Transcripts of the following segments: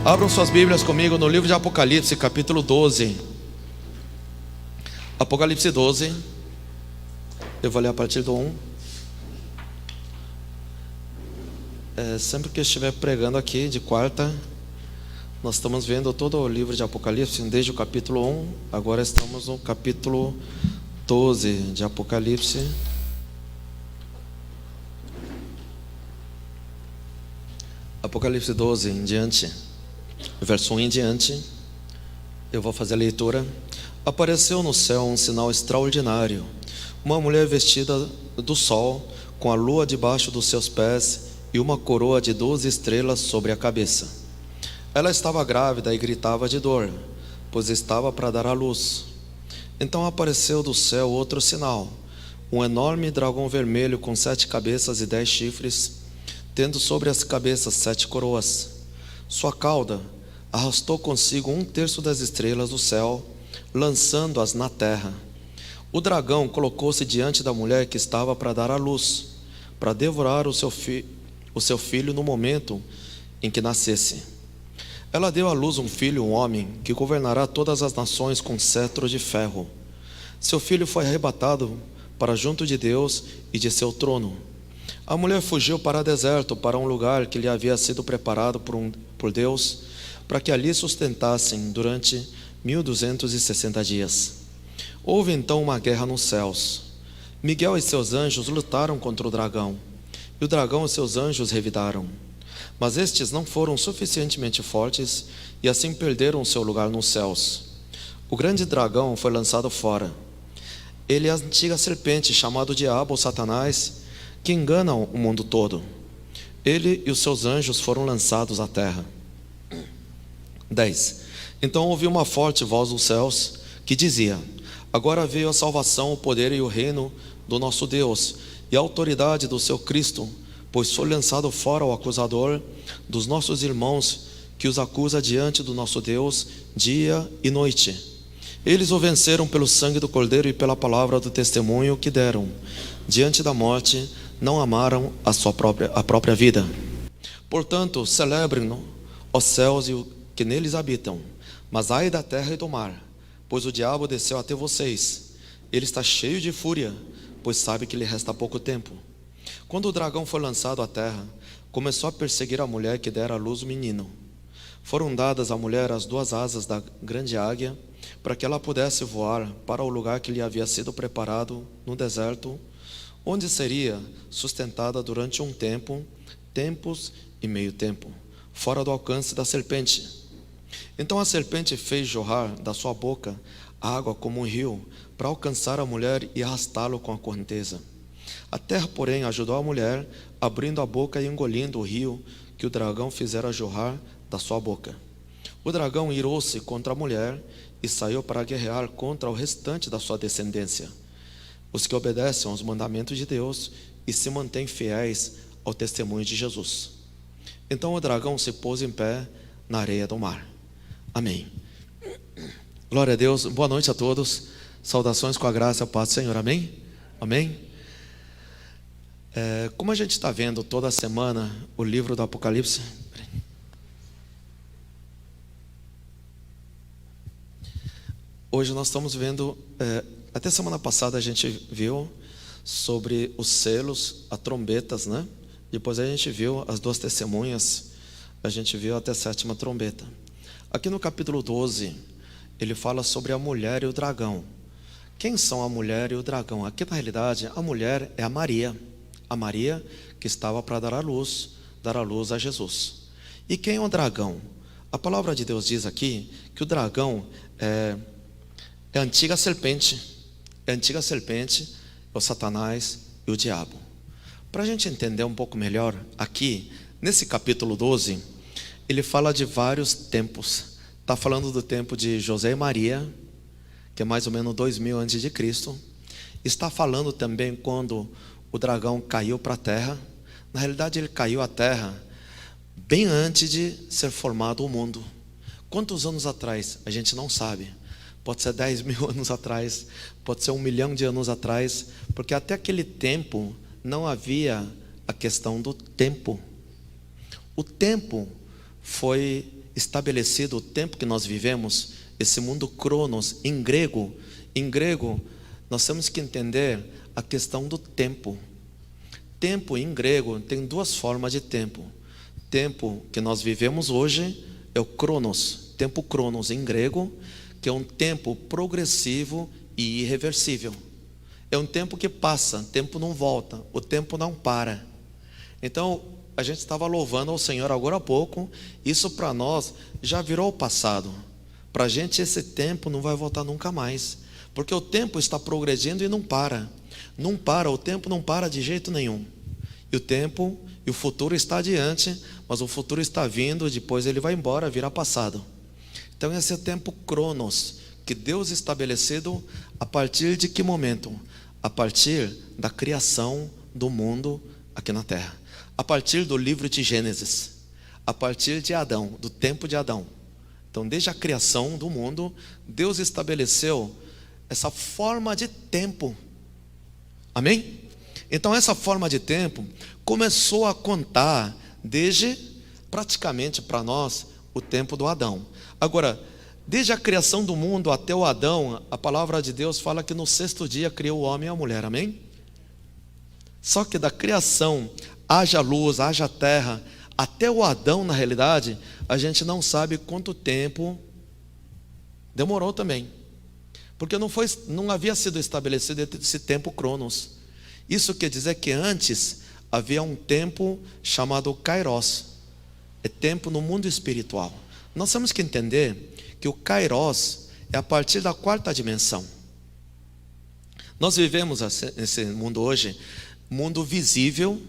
Abram suas Bíblias comigo no livro de Apocalipse, capítulo 12. Apocalipse 12. Eu vou ler a partir do 1. Sempre que eu estiver pregando aqui, de quarta, nós estamos vendo todo o livro de Apocalipse, desde o capítulo 1. Agora estamos no capítulo 12 de Apocalipse. Apocalipse 12 em diante, verso 1 em diante, eu vou fazer a leitura. Apareceu no céu um sinal extraordinário, uma mulher vestida do sol, com a lua debaixo dos seus pés e uma coroa de 12 estrelas sobre a cabeça. Ela estava grávida e gritava de dor, pois estava para dar à luz. Então apareceu do céu outro sinal, um enorme dragão vermelho com 7 cabeças e 10 chifres, tendo sobre as cabeças 7 coroas. Sua cauda arrastou consigo 1/3 das estrelas do céu, lançando-as na terra. O dragão colocou-se diante da mulher que estava para dar à luz, para devorar o seu filho no momento em que nascesse. Ela deu à luz um filho, um homem, que governará todas as nações com cetro de ferro. Seu filho foi arrebatado para junto de Deus e de seu trono. A mulher fugiu para o deserto, para um lugar que lhe havia sido preparado por Deus, para que ali sustentassem durante 1260 dias. Houve então uma guerra nos céus. Miguel e seus anjos lutaram contra o dragão, e o dragão e seus anjos revidaram. Mas estes não foram suficientemente fortes, e assim perderam seu lugar nos céus. O grande dragão foi lançado fora. Ele é a antiga serpente, chamado Diabo ou Satanás, que enganam o mundo todo. Ele e os seus anjos foram lançados à terra. 10. Então ouvi uma forte voz dos céus que dizia: agora veio a salvação, o poder e o reino do nosso Deus e a autoridade do seu Cristo, pois foi lançado fora o acusador dos nossos irmãos, que os acusa diante do nosso Deus dia e noite. Eles o venceram pelo sangue do Cordeiro e pela palavra do testemunho que deram. Diante da morte não amaram a própria vida. Portanto, celebrem-no os céus e o que neles habitam. Mas ai da terra e do mar, pois o diabo desceu até vocês. Ele está cheio de fúria, pois sabe que lhe resta pouco tempo. Quando o dragão foi lançado à terra, começou a perseguir a mulher que dera à luz o menino. Foram dadas à mulher as 2 asas da grande águia, para que ela pudesse voar para o lugar que lhe havia sido preparado no deserto, onde seria sustentada durante um tempo, tempos e meio tempo, fora do alcance da serpente. Então a serpente fez jorrar da sua boca água como um rio, para alcançar a mulher e arrastá-lo com a correnteza. A terra, porém, ajudou a mulher, abrindo a boca e engolindo o rio que o dragão fizera jorrar da sua boca. O dragão irou-se contra a mulher e saiu para guerrear contra o restante da sua descendência, os que obedecem aos mandamentos de Deus e se mantêm fiéis ao testemunho de Jesus. Então o dragão se pôs em pé na areia do mar. Amém. Glória a Deus. Boa noite a todos. Saudações com a graça e a paz do Senhor. Amém? Amém? Como a gente está vendo toda semana o livro do Apocalipse, hoje nós estamos vendo, até semana passada a gente viu sobre os selos, as trombetas, né? Depois a gente viu as 2 testemunhas, a gente viu até a 7ª trombeta. Aqui no capítulo 12, ele fala sobre a mulher e o dragão. Quem são a mulher e o dragão? Aqui na realidade, a mulher é a Maria que estava para dar à luz a Jesus. E quem é o dragão? A palavra de Deus diz aqui que o dragão é a antiga serpente, o Satanás e o diabo. Para a gente entender um pouco melhor, aqui, nesse capítulo 12, ele fala de vários tempos. Está falando do tempo de José e Maria, que é mais ou menos 2000 a.C. Está falando também quando o dragão caiu para a terra. Na realidade, ele caiu à terra bem antes de ser formado o mundo. Quantos anos atrás? A gente não sabe. Pode ser 10.000 anos atrás, pode ser 1 milhão de anos atrás, porque até aquele tempo não havia a questão do tempo. O tempo foi estabelecido o tempo que nós vivemos, esse mundo cronos, em grego, nós temos que entender a questão do tempo. Tempo em grego tem duas formas de tempo. Tempo que nós vivemos hoje é o cronos, tempo cronos em grego, que é um tempo progressivo e irreversível. É um tempo que passa, o tempo não volta, o tempo não para. Então, a gente estava louvando ao Senhor agora há pouco, isso para nós já virou o passado. Para a gente esse tempo não vai voltar nunca mais, porque o tempo está progredindo e não para. Não para, o tempo não para de jeito nenhum. E o tempo e o futuro está adiante, mas o futuro está vindo, depois ele vai embora, virá passado. Então esse é o tempo cronos, que Deus estabeleceu a partir de que momento? A partir da criação do mundo aqui na terra. A partir do livro de Gênesis. A partir de Adão, do tempo de Adão. Então desde a criação do mundo, Deus estabeleceu essa forma de tempo. Amém? Então essa forma de tempo começou a contar desde praticamente para nós o tempo do Adão. Agora, desde a criação do mundo até o Adão, a palavra de Deus fala que no sexto dia criou o homem e a mulher, amém? Só que da criação, haja luz, haja terra, até o Adão na realidade, a gente não sabe quanto tempo demorou também. Porque não havia sido estabelecido esse tempo cronos. Isso quer dizer que antes havia um tempo chamado Kairos. É tempo no mundo espiritual. Nós temos que entender que o Kairos é a partir da quarta dimensão. Nós vivemos nesse mundo hoje, mundo visível,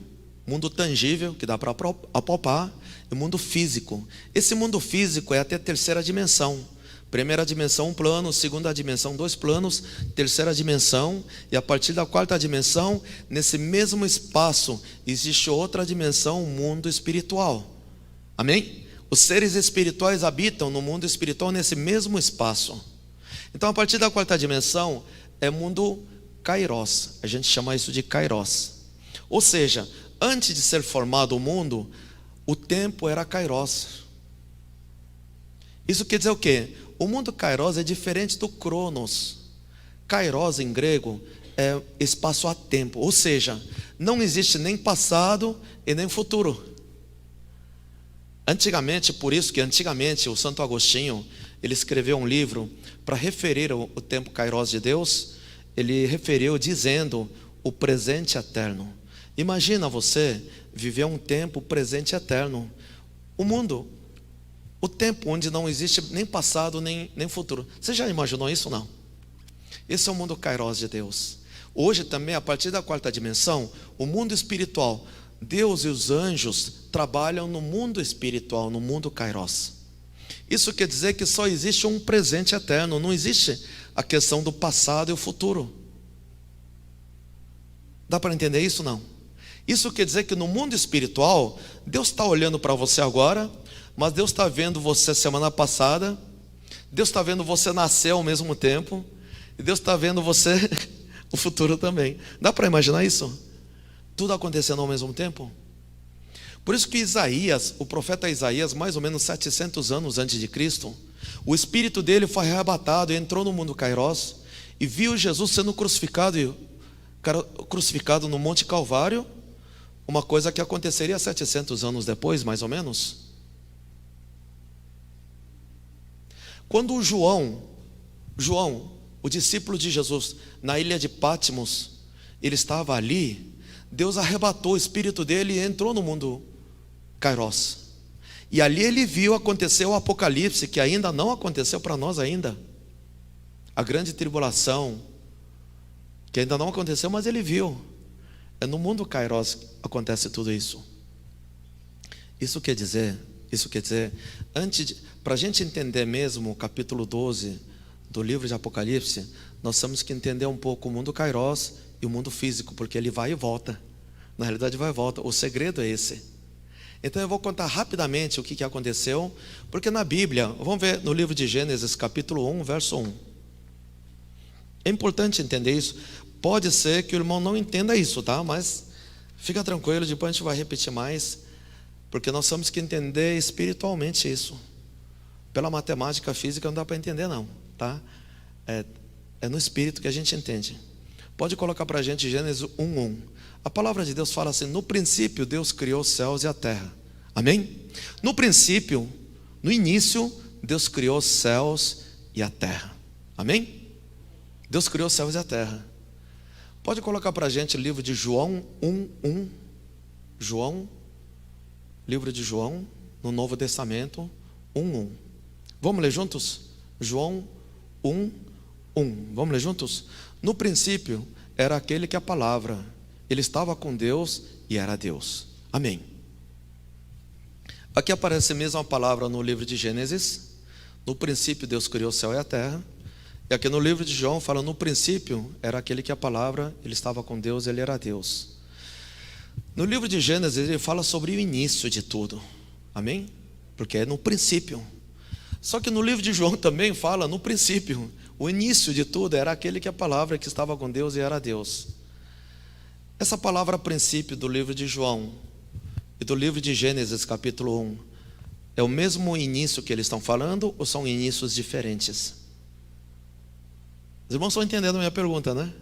mundo tangível, que dá para apalpar, e mundo físico. Esse mundo físico é até a terceira dimensão. Primeira dimensão, um plano. Segunda dimensão, 2 planos. Terceira dimensão. E a partir da quarta dimensão, nesse mesmo espaço, existe outra dimensão, o mundo espiritual. Amém? Os seres espirituais habitam no mundo espiritual nesse mesmo espaço. Então, a partir da quarta dimensão, é mundo Kairos. A gente chama isso de Kairos. Ou seja, antes de ser formado o mundo, o tempo era Kairos. Isso quer dizer o quê? O mundo Kairos é diferente do Cronos. Kairos em grego é espaço a tempo, ou seja, não existe nem passado e nem futuro. Antigamente, por isso que antigamente o Santo Agostinho, ele escreveu um livro para referir o tempo Kairos de Deus. Ele referiu dizendo o presente eterno. Imagina você viver um tempo presente eterno. O mundo, o tempo onde não existe nem passado nem futuro. Você já imaginou isso ou não? Esse é o mundo Kairos de Deus. Hoje também, a partir da quarta dimensão, o mundo espiritual, Deus e os anjos trabalham no mundo espiritual, no mundo Kairos. Isso quer dizer que só existe um presente eterno, não existe a questão do passado e o futuro. Dá para entender isso ou não? Isso quer dizer que no mundo espiritual, Deus está olhando para você agora, mas Deus está vendo você semana passada, Deus está vendo você nascer ao mesmo tempo, e Deus está vendo você o futuro também. Dá para imaginar isso? Tudo acontecendo ao mesmo tempo? Por isso que Isaías, o profeta Isaías, mais ou menos 700 anos antes de Cristo, o espírito dele foi arrebatado e entrou no mundo Kairos e viu Jesus sendo crucificado no Monte Calvário, uma coisa que aconteceria 700 anos depois, mais ou menos. Quando João, o discípulo de Jesus, na ilha de Patmos, ele estava ali, Deus arrebatou o espírito dele e entrou no mundo Kairos. E ali ele viu acontecer o Apocalipse, que ainda não aconteceu para nós ainda. A grande tribulação, que ainda não aconteceu, mas ele viu. É no mundo Kairos que acontece tudo isso. Isso quer dizer, para a gente entender mesmo o capítulo 12 do livro de Apocalipse, nós temos que entender um pouco o mundo Kairos e o mundo físico, porque ele vai e volta. Na realidade vai e volta, o segredo é esse. Então eu vou contar rapidamente o que aconteceu, porque na Bíblia, vamos ver no livro de Gênesis, capítulo 1, verso 1. É importante entender isso. Pode ser que o irmão não entenda isso, tá? Mas fica tranquilo, depois a gente vai repetir mais, porque nós temos que entender espiritualmente isso. Pela matemática física não dá para entender não, tá? É no Espírito que a gente entende. Pode colocar para a gente Gênesis 1:1. A palavra de Deus fala assim: no princípio Deus criou os céus e a terra. Amém? No princípio, no início, Deus criou os céus e a terra. Amém? Deus criou os céus e a terra. Pode colocar para a gente o livro de João 1:1. João, livro de João, no Novo Testamento, 1:1. Vamos ler juntos? João 1:1. Vamos ler juntos? No princípio era aquele que a palavra, ele estava com Deus e era Deus. Amém. Aqui aparece a mesma palavra no livro de Gênesis. No princípio Deus criou o céu e a terra. E aqui no livro de João fala: no princípio era aquele que a palavra, ele estava com Deus, ele era Deus. No livro de Gênesis ele fala sobre o início de tudo. Amém? Porque é no princípio. Só que no livro de João também fala no princípio. O início de tudo era aquele que a palavra, que estava com Deus e era Deus. Essa palavra princípio do livro de João e do livro de Gênesis capítulo 1 é o mesmo início que eles estão falando ou são inícios diferentes? Os irmãos estão entendendo a minha pergunta, né?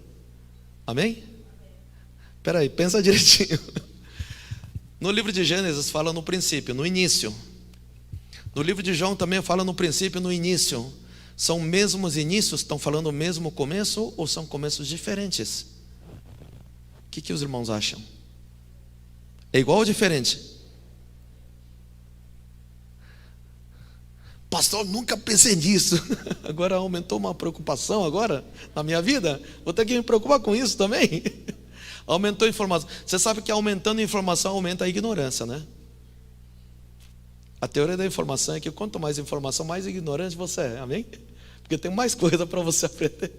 Amém? Espera aí, pensa direitinho. No livro de Gênesis fala no princípio, no início. No livro de João também fala no princípio, no início. São mesmos inícios? Estão falando o mesmo começo ou são começos diferentes? O que os irmãos acham? É igual ou diferente? Pastor, nunca pensei nisso. Agora aumentou uma preocupação agora na minha vida. Vou ter que me preocupar com isso também. Aumentou a informação. Você sabe que aumentando a informação aumenta a ignorância, né? A teoria da informação é que quanto mais informação, mais ignorante você é, amém? Porque tem mais coisa para você aprender.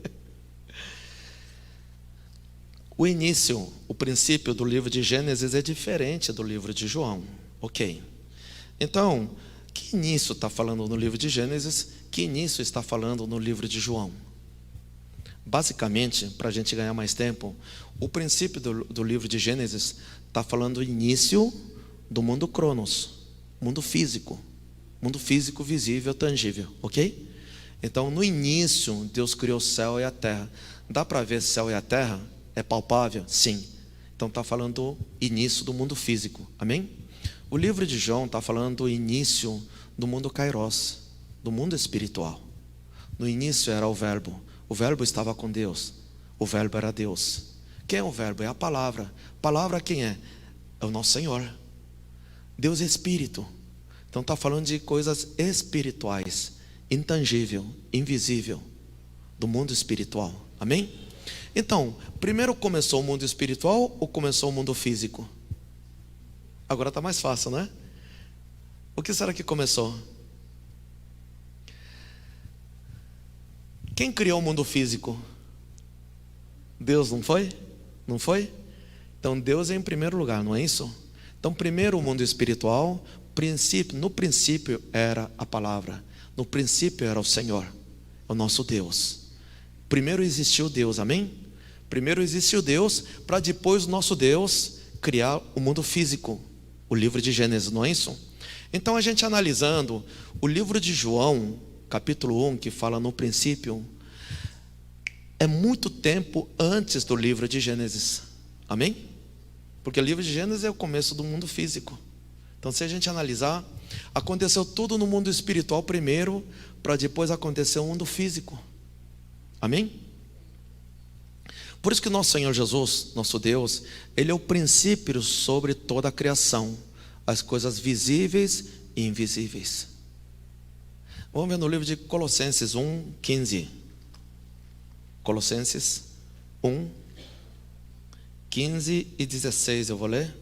O início, o princípio do livro de Gênesis é diferente do livro de João, ok? Então, que início está falando no livro de Gênesis? Que início está falando no livro de João? Basicamente, para a gente ganhar mais tempo, o princípio do livro de Gênesis está falando o início do mundo Cronos, mundo físico visível, tangível, ok? Então no início Deus criou o céu e a terra. Dá para ver céu e a terra? É palpável? Sim. Então está falando do início do mundo físico, amém? O livro de João está falando do início do mundo kairos, do mundo espiritual. No início era o verbo estava com Deus, o verbo era Deus. Quem é o verbo? É a palavra. Palavra quem é? É o nosso Senhor. Deus é Espírito. Então está falando de coisas espirituais, intangível, invisível, do mundo espiritual, amém? Então, primeiro começou o mundo espiritual ou começou o mundo físico? Agora está mais fácil, né? O que será que começou? Quem criou o mundo físico? Deus, não foi? Não foi? Então Deus é em primeiro lugar, não é isso? Então primeiro o mundo espiritual, no princípio era a palavra, no princípio era o Senhor, o nosso Deus. Primeiro existiu Deus, amém? Primeiro existiu Deus, para depois o nosso Deus criar o mundo físico, o livro de Gênesis, não é isso? Então a gente analisando o livro de João, capítulo 1, que fala no princípio, é muito tempo antes do livro de Gênesis, amém? Porque o livro de Gênesis é o começo do mundo físico. Então se a gente analisar, aconteceu tudo no mundo espiritual primeiro, para depois acontecer o mundo físico, amém? Por isso que nosso Senhor Jesus, nosso Deus, Ele é o princípio sobre toda a criação, as coisas visíveis e invisíveis. Vamos ver no livro de Colossenses 1:15. Colossenses 1:15 e 16 eu vou ler.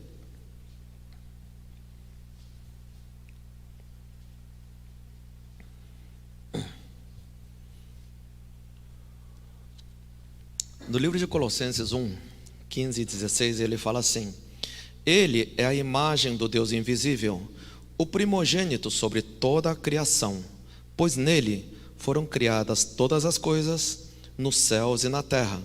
No livro de Colossenses 1:15 e 16 ele fala assim: Ele é a imagem do Deus invisível, o primogênito sobre toda a criação, pois nele foram criadas todas as coisas, nos céus e na terra,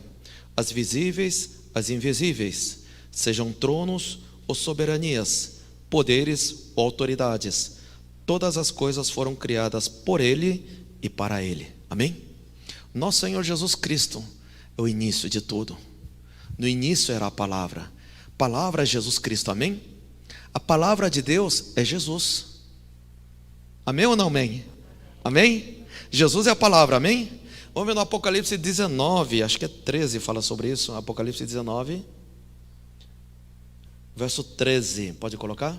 as visíveis, as invisíveis, sejam tronos ou soberanias, poderes ou autoridades. todas as coisas foram criadas por Ele e para Ele. Amém? Nosso Senhor Jesus Cristo é o início de tudo. No início era a palavra é Jesus Cristo, amém? A palavra de Deus é Jesus. Amém ou não amém? Amém? Jesus é a palavra, amém? Vamos ver no Apocalipse 19, acho que é 13, fala sobre isso. Apocalipse 19, verso 13, pode colocar?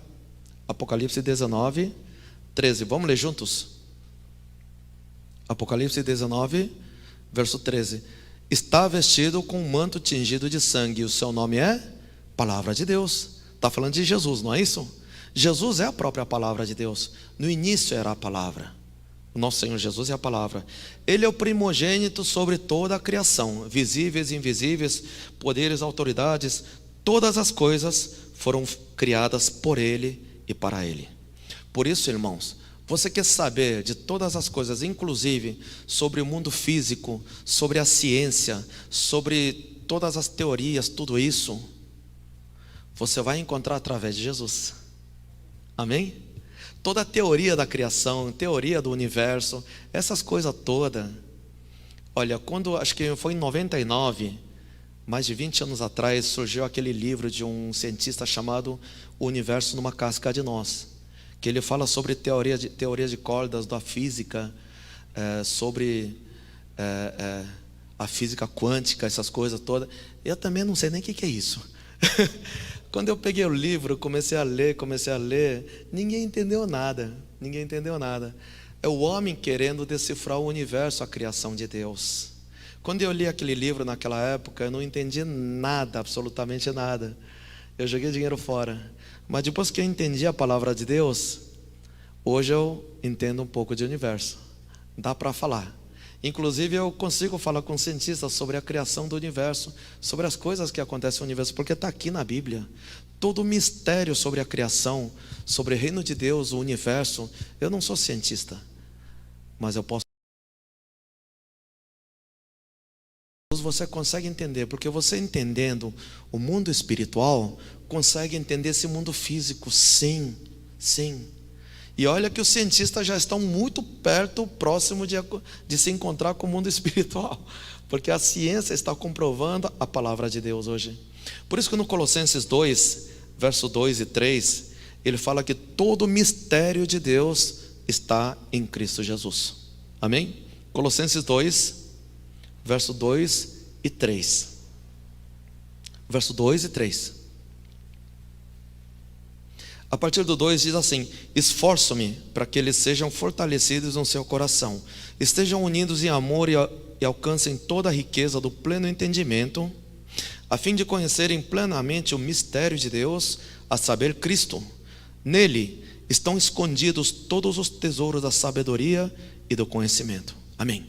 Apocalipse 19, 13, vamos ler juntos? Apocalipse 19, verso 13. Está vestido com um manto tingido de sangue, e o seu nome é Palavra de Deus. Está falando de Jesus, não é isso? Jesus é a própria palavra de Deus. No início era a palavra. O nosso Senhor Jesus é a palavra. Ele é o primogênito sobre toda a criação, visíveis e invisíveis, poderes, autoridades, todas as coisas foram criadas por Ele e para Ele. Por isso, irmãos, você quer saber de todas as coisas, inclusive sobre o mundo físico, sobre a ciência, sobre todas as teorias, tudo isso, você vai encontrar através de Jesus. Amém? Toda a teoria da criação, teoria do universo, essas coisas todas. Olha, acho que foi em 99, mais de 20 anos atrás, surgiu aquele livro de um cientista chamado O Universo numa Casca de Nós, que ele fala sobre teoria de cordas da física, sobre a física quântica, essas coisas todas. Eu também não sei nem o que é isso. Quando eu peguei o livro, comecei a ler, ninguém entendeu nada. É o homem querendo decifrar o universo, a criação de Deus. Quando eu li aquele livro naquela época, eu não entendi nada, absolutamente nada. Eu joguei dinheiro fora. Mas depois que eu entendi a palavra de Deus, hoje eu entendo um pouco de universo. Dá para falar. Inclusive eu consigo falar com cientistas sobre a criação do universo, sobre as coisas que acontecem no universo, porque está aqui na Bíblia. Todo o mistério sobre a criação, sobre o reino de Deus, o universo. Eu não sou cientista, mas eu posso. Você consegue entender, porque você entendendo o mundo espiritual, consegue entender esse mundo físico, sim. E olha que os cientistas já estão muito próximo de se encontrar com o mundo espiritual, porque a ciência está comprovando a palavra de Deus hoje. Por isso que no Colossenses 2, verso 2 e 3, ele fala que todo o mistério de Deus está em Cristo Jesus. Amém? Colossenses 2, verso 2 e 3. Verso 2 e 3. A partir do 2 diz assim: esforço-me para que eles sejam fortalecidos no seu coração, estejam unidos em amor e alcancem toda a riqueza do pleno entendimento, a fim de conhecerem plenamente o mistério de Deus, a saber, Cristo. Nele estão escondidos todos os tesouros da sabedoria e do conhecimento. Amém.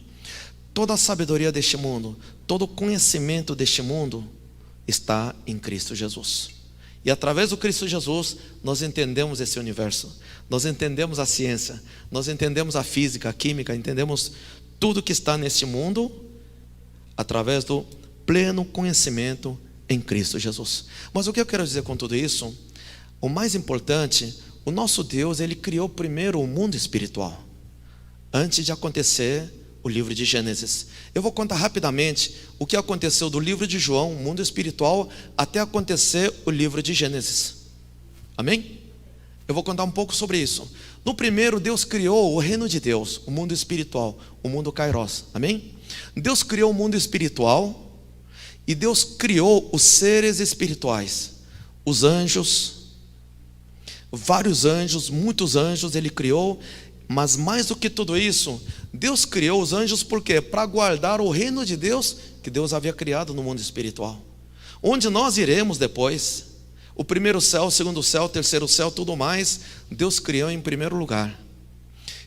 Toda a sabedoria deste mundo, todo o conhecimento deste mundo está em Cristo Jesus. E através do Cristo Jesus, nós entendemos esse universo, nós entendemos a ciência, nós entendemos a física, a química, entendemos tudo que está neste mundo, através do pleno conhecimento em Cristo Jesus. Mas o que eu quero dizer com tudo isso? O mais importante, o nosso Deus, Ele criou primeiro o mundo espiritual, antes de acontecer o livro de Gênesis. Eu vou contar rapidamente o que aconteceu do livro de João, o mundo espiritual, até acontecer o livro de Gênesis. Amém? Eu vou contar um pouco sobre isso. No primeiro, Deus criou o reino de Deus, o mundo espiritual, o mundo Kairos. Amém? Deus criou o mundo espiritual e Deus criou os seres espirituais, os anjos, vários anjos, muitos anjos Ele criou. Mas mais do que tudo isso, Deus criou os anjos por quê? Para guardar o reino de Deus que Deus havia criado no mundo espiritual, onde nós iremos depois. O primeiro céu, o segundo céu, o terceiro céu, tudo mais, Deus criou em primeiro lugar.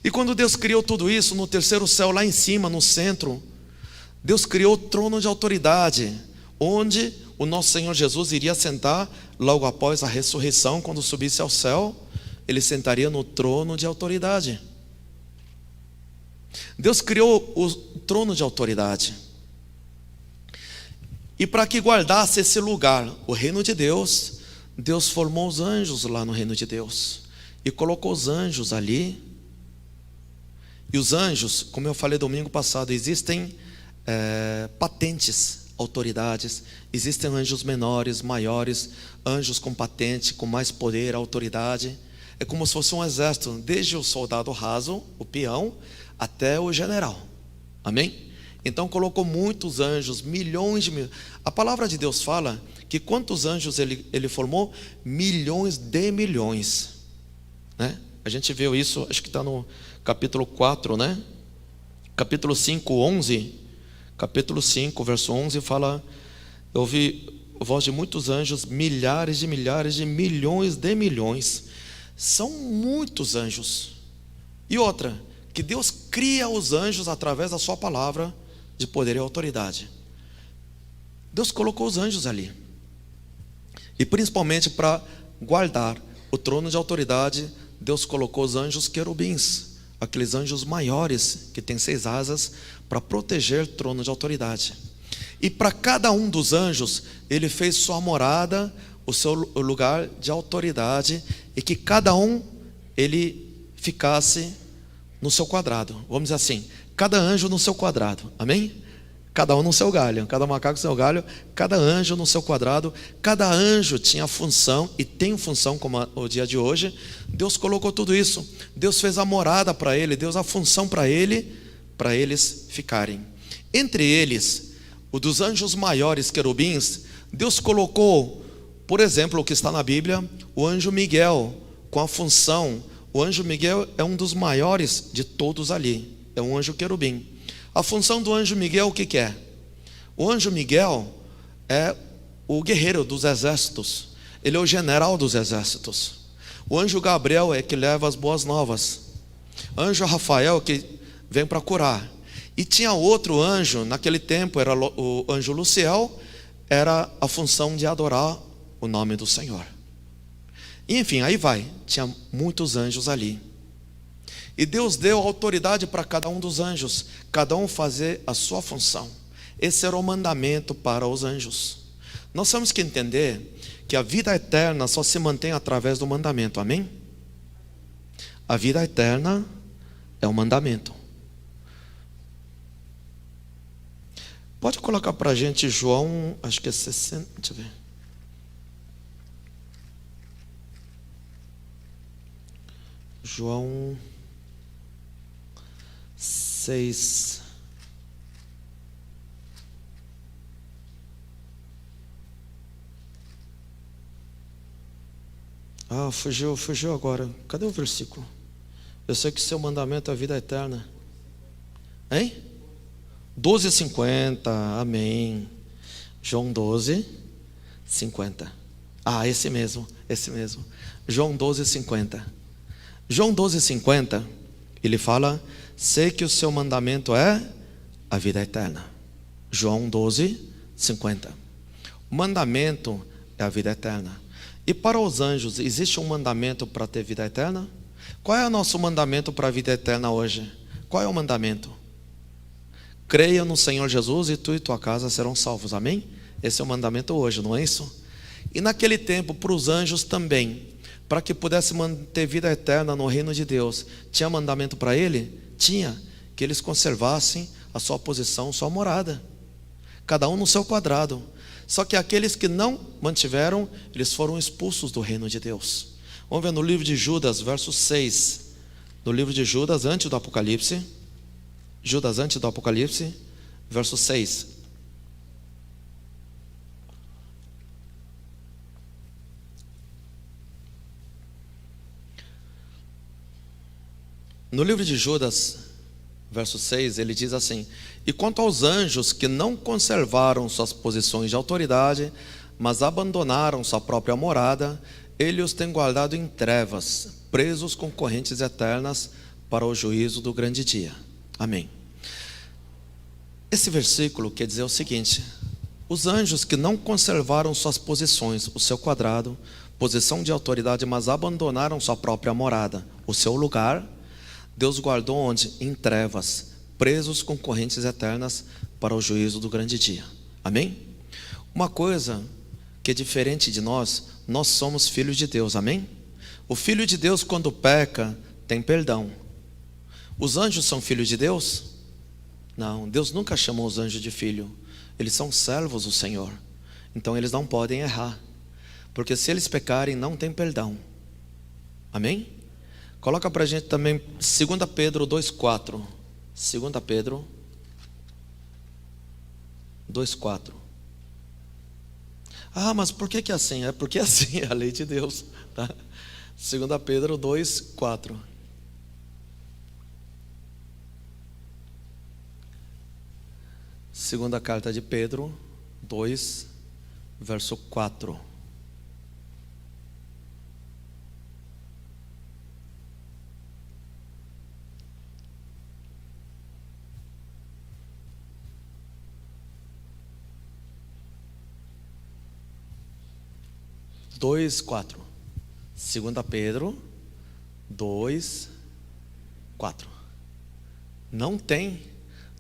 E quando Deus criou tudo isso, no terceiro céu, lá em cima, no centro, Deus criou o trono de autoridade, onde o nosso Senhor Jesus iria sentar logo após a ressurreição. Quando subisse ao céu, Ele sentaria no trono de autoridade. Deus criou o trono de autoridade, e para que guardasse esse lugar, o reino de Deus, Deus formou os anjos lá no reino de Deus. e colocou os anjos ali. E os anjos, como eu falei domingo passado, existem patentes, autoridades. Existem anjos menores, maiores, anjos com patente, com mais poder, autoridade. É como se fosse um exército, desde o soldado raso, o peão, até o general. Amém? Então colocou muitos anjos, milhões de milhões. A palavra de Deus fala que quantos anjos ele formou? Milhões de milhões, né? A gente viu isso, acho que está no capítulo 4, né? Capítulo 5, 11. Capítulo 5, verso 11 fala: eu ouvi a voz de muitos anjos, milhares de milhares de milhões de milhões. São muitos anjos. E outra, que Deus cria os anjos através da sua palavra de poder e autoridade. Deus colocou os anjos ali. E principalmente para guardar o trono de autoridade, Deus colocou os anjos querubins, aqueles anjos maiores que têm 6 asas, para proteger o trono de autoridade. E para cada um dos anjos, ele fez sua morada, o seu lugar de autoridade, e que cada um ele ficasse no seu quadrado. Vamos dizer assim, cada anjo no seu quadrado. Amém? Cada um no seu galho, cada macaco no seu galho, cada anjo no seu quadrado. Cada anjo tinha função, e tem função como o dia de hoje. Deus colocou tudo isso. Deus fez a morada para ele, Deus a função para eles ficarem. Entre eles, o dos anjos maiores querubins, Deus colocou, por exemplo, o que está na Bíblia, o anjo Miguel, com a função. O anjo Miguel é um dos maiores de todos ali, é um anjo querubim. A função do anjo Miguel, o que é? O anjo Miguel é o guerreiro dos exércitos, ele é o general dos exércitos. O anjo Gabriel é que leva as boas novas. Anjo Rafael que vem para curar. E tinha outro anjo, naquele tempo era o anjo Luciel, era a função de adorar o nome do Senhor. E enfim, aí vai, tinha muitos anjos ali. E Deus deu autoridade para cada um dos anjos, cada um fazer a sua função. Esse era o mandamento para os anjos. Nós temos que entender que a vida eterna só se mantém através do mandamento, amém? A vida eterna é um mandamento. Pode colocar para a gente João, acho que é 60, deixa eu ver. João 6. Fugiu agora. Cadê o versículo? Eu sei que seu mandamento é a vida eterna. Hein? 12:50, amém. João 12:50. Esse mesmo. João 12:50. João 12:50, ele fala: sei que o seu mandamento é a vida eterna. João 12:50. O mandamento é a vida eterna. E para os anjos, existe um mandamento para ter vida eterna? Qual é o nosso mandamento para a vida eterna hoje? Qual é o mandamento? Creia no Senhor Jesus e tu e tua casa serão salvos, amém? Esse é o mandamento hoje, não é isso? E naquele tempo, para os anjos também, para que pudesse manter vida eterna no reino de Deus, tinha mandamento para ele? Tinha, que eles conservassem a sua posição, sua morada, cada um no seu quadrado. Só que aqueles que não mantiveram, eles foram expulsos do reino de Deus. Vamos ver no livro de Judas, verso 6. No livro de Judas, antes do Apocalipse. Judas antes do Apocalipse, verso 6. No livro de Judas, verso 6, ele diz assim: e quanto aos anjos que não conservaram suas posições de autoridade, mas abandonaram sua própria morada, ele os tem guardado em trevas, presos com correntes eternas para o juízo do grande dia. Amém. Esse versículo quer dizer o seguinte: os anjos que não conservaram suas posições, o seu quadrado, posição de autoridade, mas abandonaram sua própria morada, o seu lugar, Deus guardou onde? Em trevas, presos com correntes eternas para o juízo do grande dia. Amém? Uma coisa que é diferente de nós somos filhos de Deus, amém? O filho de Deus, quando peca, tem perdão. Os anjos são filhos de Deus? Não, Deus nunca chamou os anjos de filho. Eles são servos do Senhor. Então eles não podem errar, porque se eles pecarem, não tem perdão. Amém? Coloca para a gente também 2 Pedro 2,4. 2 Pedro 2,4. Ah, mas por que é assim? É porque é assim, é a lei de Deus, tá? 2 Pedro 2,4. Segunda carta de Pedro 2, verso 4. Dois, 4. 2 Pedro 2, 4. Não tem.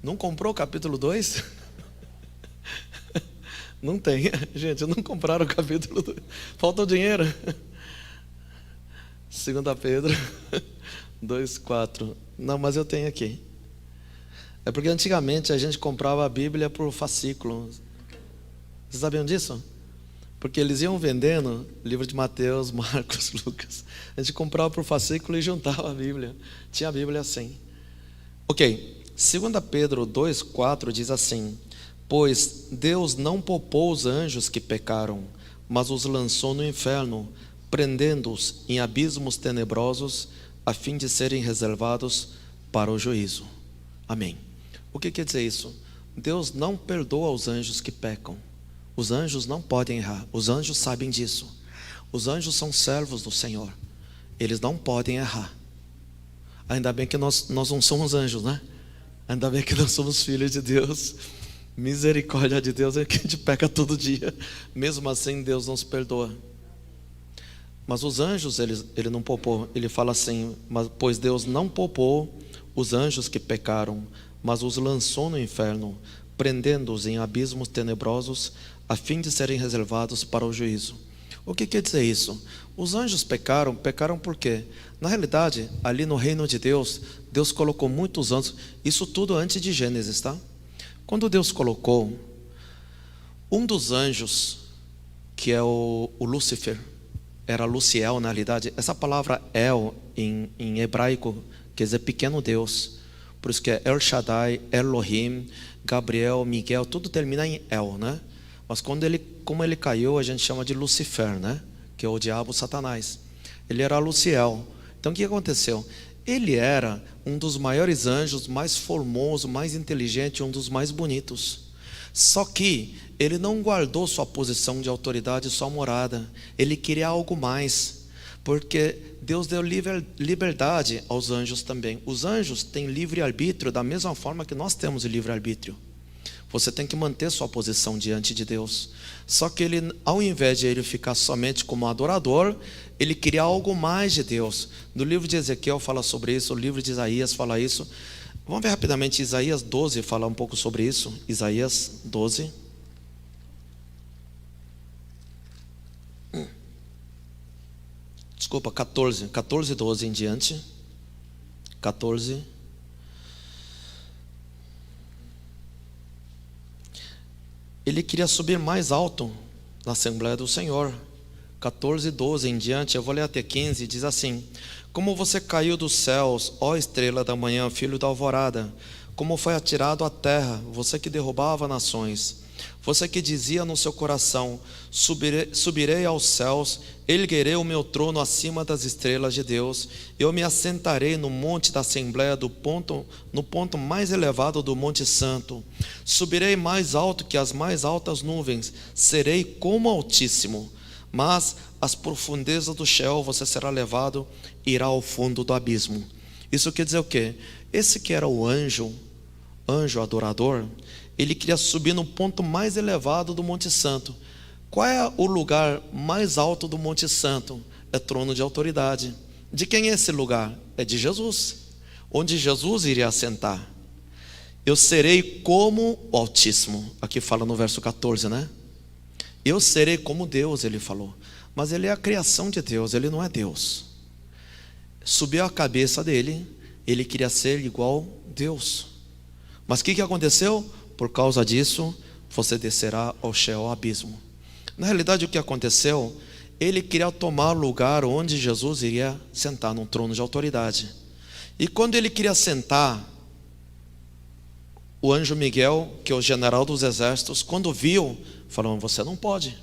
Não comprou o capítulo 2? Não tem. Gente, não compraram o capítulo 2. Falta o dinheiro. 2 Pedro 2, 4. Não, mas eu tenho aqui. É porque antigamente a gente comprava a Bíblia por fascículo. Vocês sabiam disso? Porque eles iam vendendo livro de Mateus, Marcos, Lucas. A gente comprava por fascículo e juntava a Bíblia. Tinha a Bíblia assim. Ok. 2 Pedro 2, 4 diz assim: pois Deus não poupou os anjos que pecaram, mas os lançou no inferno, prendendo-os em abismos tenebrosos, a fim de serem reservados para o juízo. Amém. O que quer dizer isso? Deus não perdoa os anjos que pecam. Os anjos não podem errar. Os anjos sabem disso. Os anjos são servos do Senhor. Eles não podem errar. Ainda bem que nós não somos anjos, né? Ainda bem que nós somos filhos de Deus. Misericórdia de Deus é que a gente peca todo dia. Mesmo assim, Deus nos perdoa. Mas os anjos, ele não poupou. Ele fala assim: mas, pois Deus não poupou os anjos que pecaram, mas os lançou no inferno, prendendo-os em abismos tenebrosos, a fim de serem reservados para o juízo. O que quer dizer isso? Os anjos pecaram por quê? Na realidade, ali no reino de Deus, Deus colocou muitos anjos. Isso tudo antes de Gênesis, tá? Quando Deus colocou um dos anjos, que é o Lúcifer, era Luciel na realidade. Essa palavra El em hebraico quer dizer pequeno Deus. Por isso que é El Shaddai, Elohim, Gabriel, Miguel, tudo termina em El, né? Mas como ele caiu, a gente chama de Lucifer, né? Que é o diabo, Satanás. Ele era Luciel. Então o que aconteceu? Ele era um dos maiores anjos, mais formoso, mais inteligente, um dos mais bonitos. Só que ele não guardou sua posição de autoridade, sua morada. Ele queria algo mais, porque Deus deu liberdade aos anjos também. Os anjos têm livre-arbítrio da mesma forma que nós temos livre-arbítrio. Você tem que manter sua posição diante de Deus. Só que ele, ao invés de ele ficar somente como adorador, ele queria algo mais de Deus. No livro de Ezequiel fala sobre isso, o livro de Isaías fala isso. Vamos ver rapidamente, Isaías 12 fala um pouco sobre isso. Isaías 12. Desculpa, 14, 12 em diante. 14. Ele queria subir mais alto na Assembleia do Senhor. 14, 12 em diante, eu vou ler até 15, diz assim: como você caiu dos céus, ó estrela da manhã, filho da alvorada, como foi atirado à terra, você que derrubava nações, você que dizia no seu coração: subirei aos céus, erguerei o meu trono acima das estrelas de Deus, eu me assentarei no monte da Assembleia, no ponto mais elevado do Monte Santo, subirei mais alto que as mais altas nuvens, serei como Altíssimo, mas as profundezas do Sheol você será levado, irá ao fundo do abismo. Isso quer dizer o quê? Esse que era o anjo adorador, ele queria subir no ponto mais elevado do Monte Santo. Qual é o lugar mais alto do Monte Santo? É trono de autoridade. De quem é esse lugar? É de Jesus, onde Jesus iria assentar. Eu serei como o Altíssimo. Aqui fala no verso 14, né? Eu serei como Deus, ele falou. Mas ele é a criação de Deus, ele não é Deus. subiu a cabeça dele, ele queria ser igual a Deus. Mas o que aconteceu? Por causa disso, você descerá ao Sheol, abismo. Na realidade, o que aconteceu? Ele queria tomar o lugar onde Jesus iria sentar, num trono de autoridade. E quando ele queria sentar, o anjo Miguel, que é o general dos exércitos, quando viu, falou: você não pode.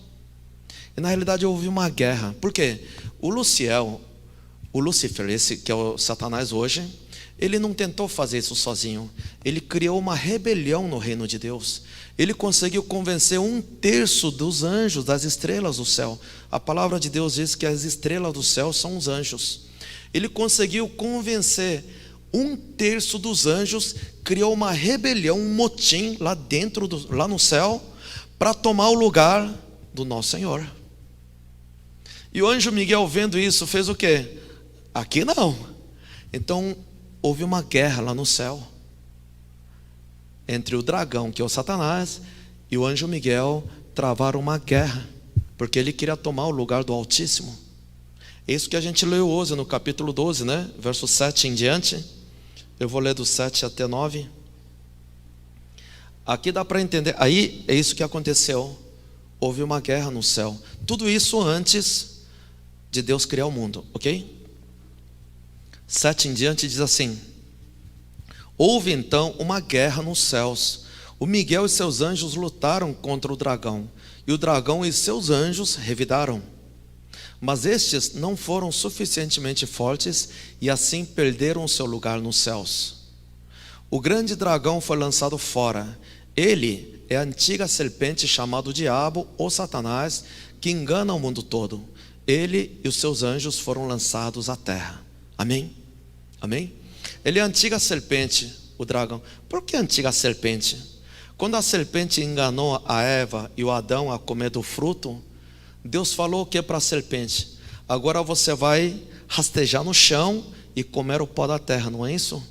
E na realidade houve uma guerra. Por quê? O Lúcifer, esse que é o Satanás hoje, ele não tentou fazer isso sozinho. Ele criou uma rebelião no reino de Deus. Ele conseguiu convencer 1/3 dos anjos, das estrelas do céu. A palavra de Deus diz que as estrelas do céu são os anjos. Ele conseguiu convencer 1/3 dos anjos, criou uma rebelião, um motim lá dentro, lá no céu, para tomar o lugar do nosso Senhor. E o anjo Miguel, vendo isso, fez o quê? Aqui não. Então houve uma guerra lá no céu entre o dragão, que é o Satanás, e o anjo Miguel. Travaram uma guerra, porque ele queria tomar o lugar do Altíssimo. É isso que a gente leu hoje no capítulo 12, né? Verso 7 em diante. Eu vou ler do 7 até 9. Aqui dá para entender. Aí é isso que aconteceu. Houve uma guerra no céu. Tudo isso antes de Deus criar o mundo, ok? 7 em diante diz assim: houve então uma guerra nos céus. O Miguel e seus anjos lutaram contra o dragão, e o dragão e seus anjos revidaram. Mas estes não foram suficientemente fortes, e assim perderam o seu lugar nos céus. O grande dragão foi lançado fora. Ele é a antiga serpente chamado Diabo ou Satanás, que engana o mundo todo. Ele e os seus anjos foram lançados à terra. Amém? Amém? Ele é a antiga serpente, o dragão. Por que a antiga serpente? Quando a serpente enganou a Eva e o Adão a comer do fruto, Deus falou o que para a serpente? Agora você vai rastejar no chão e comer o pó da terra, não é isso?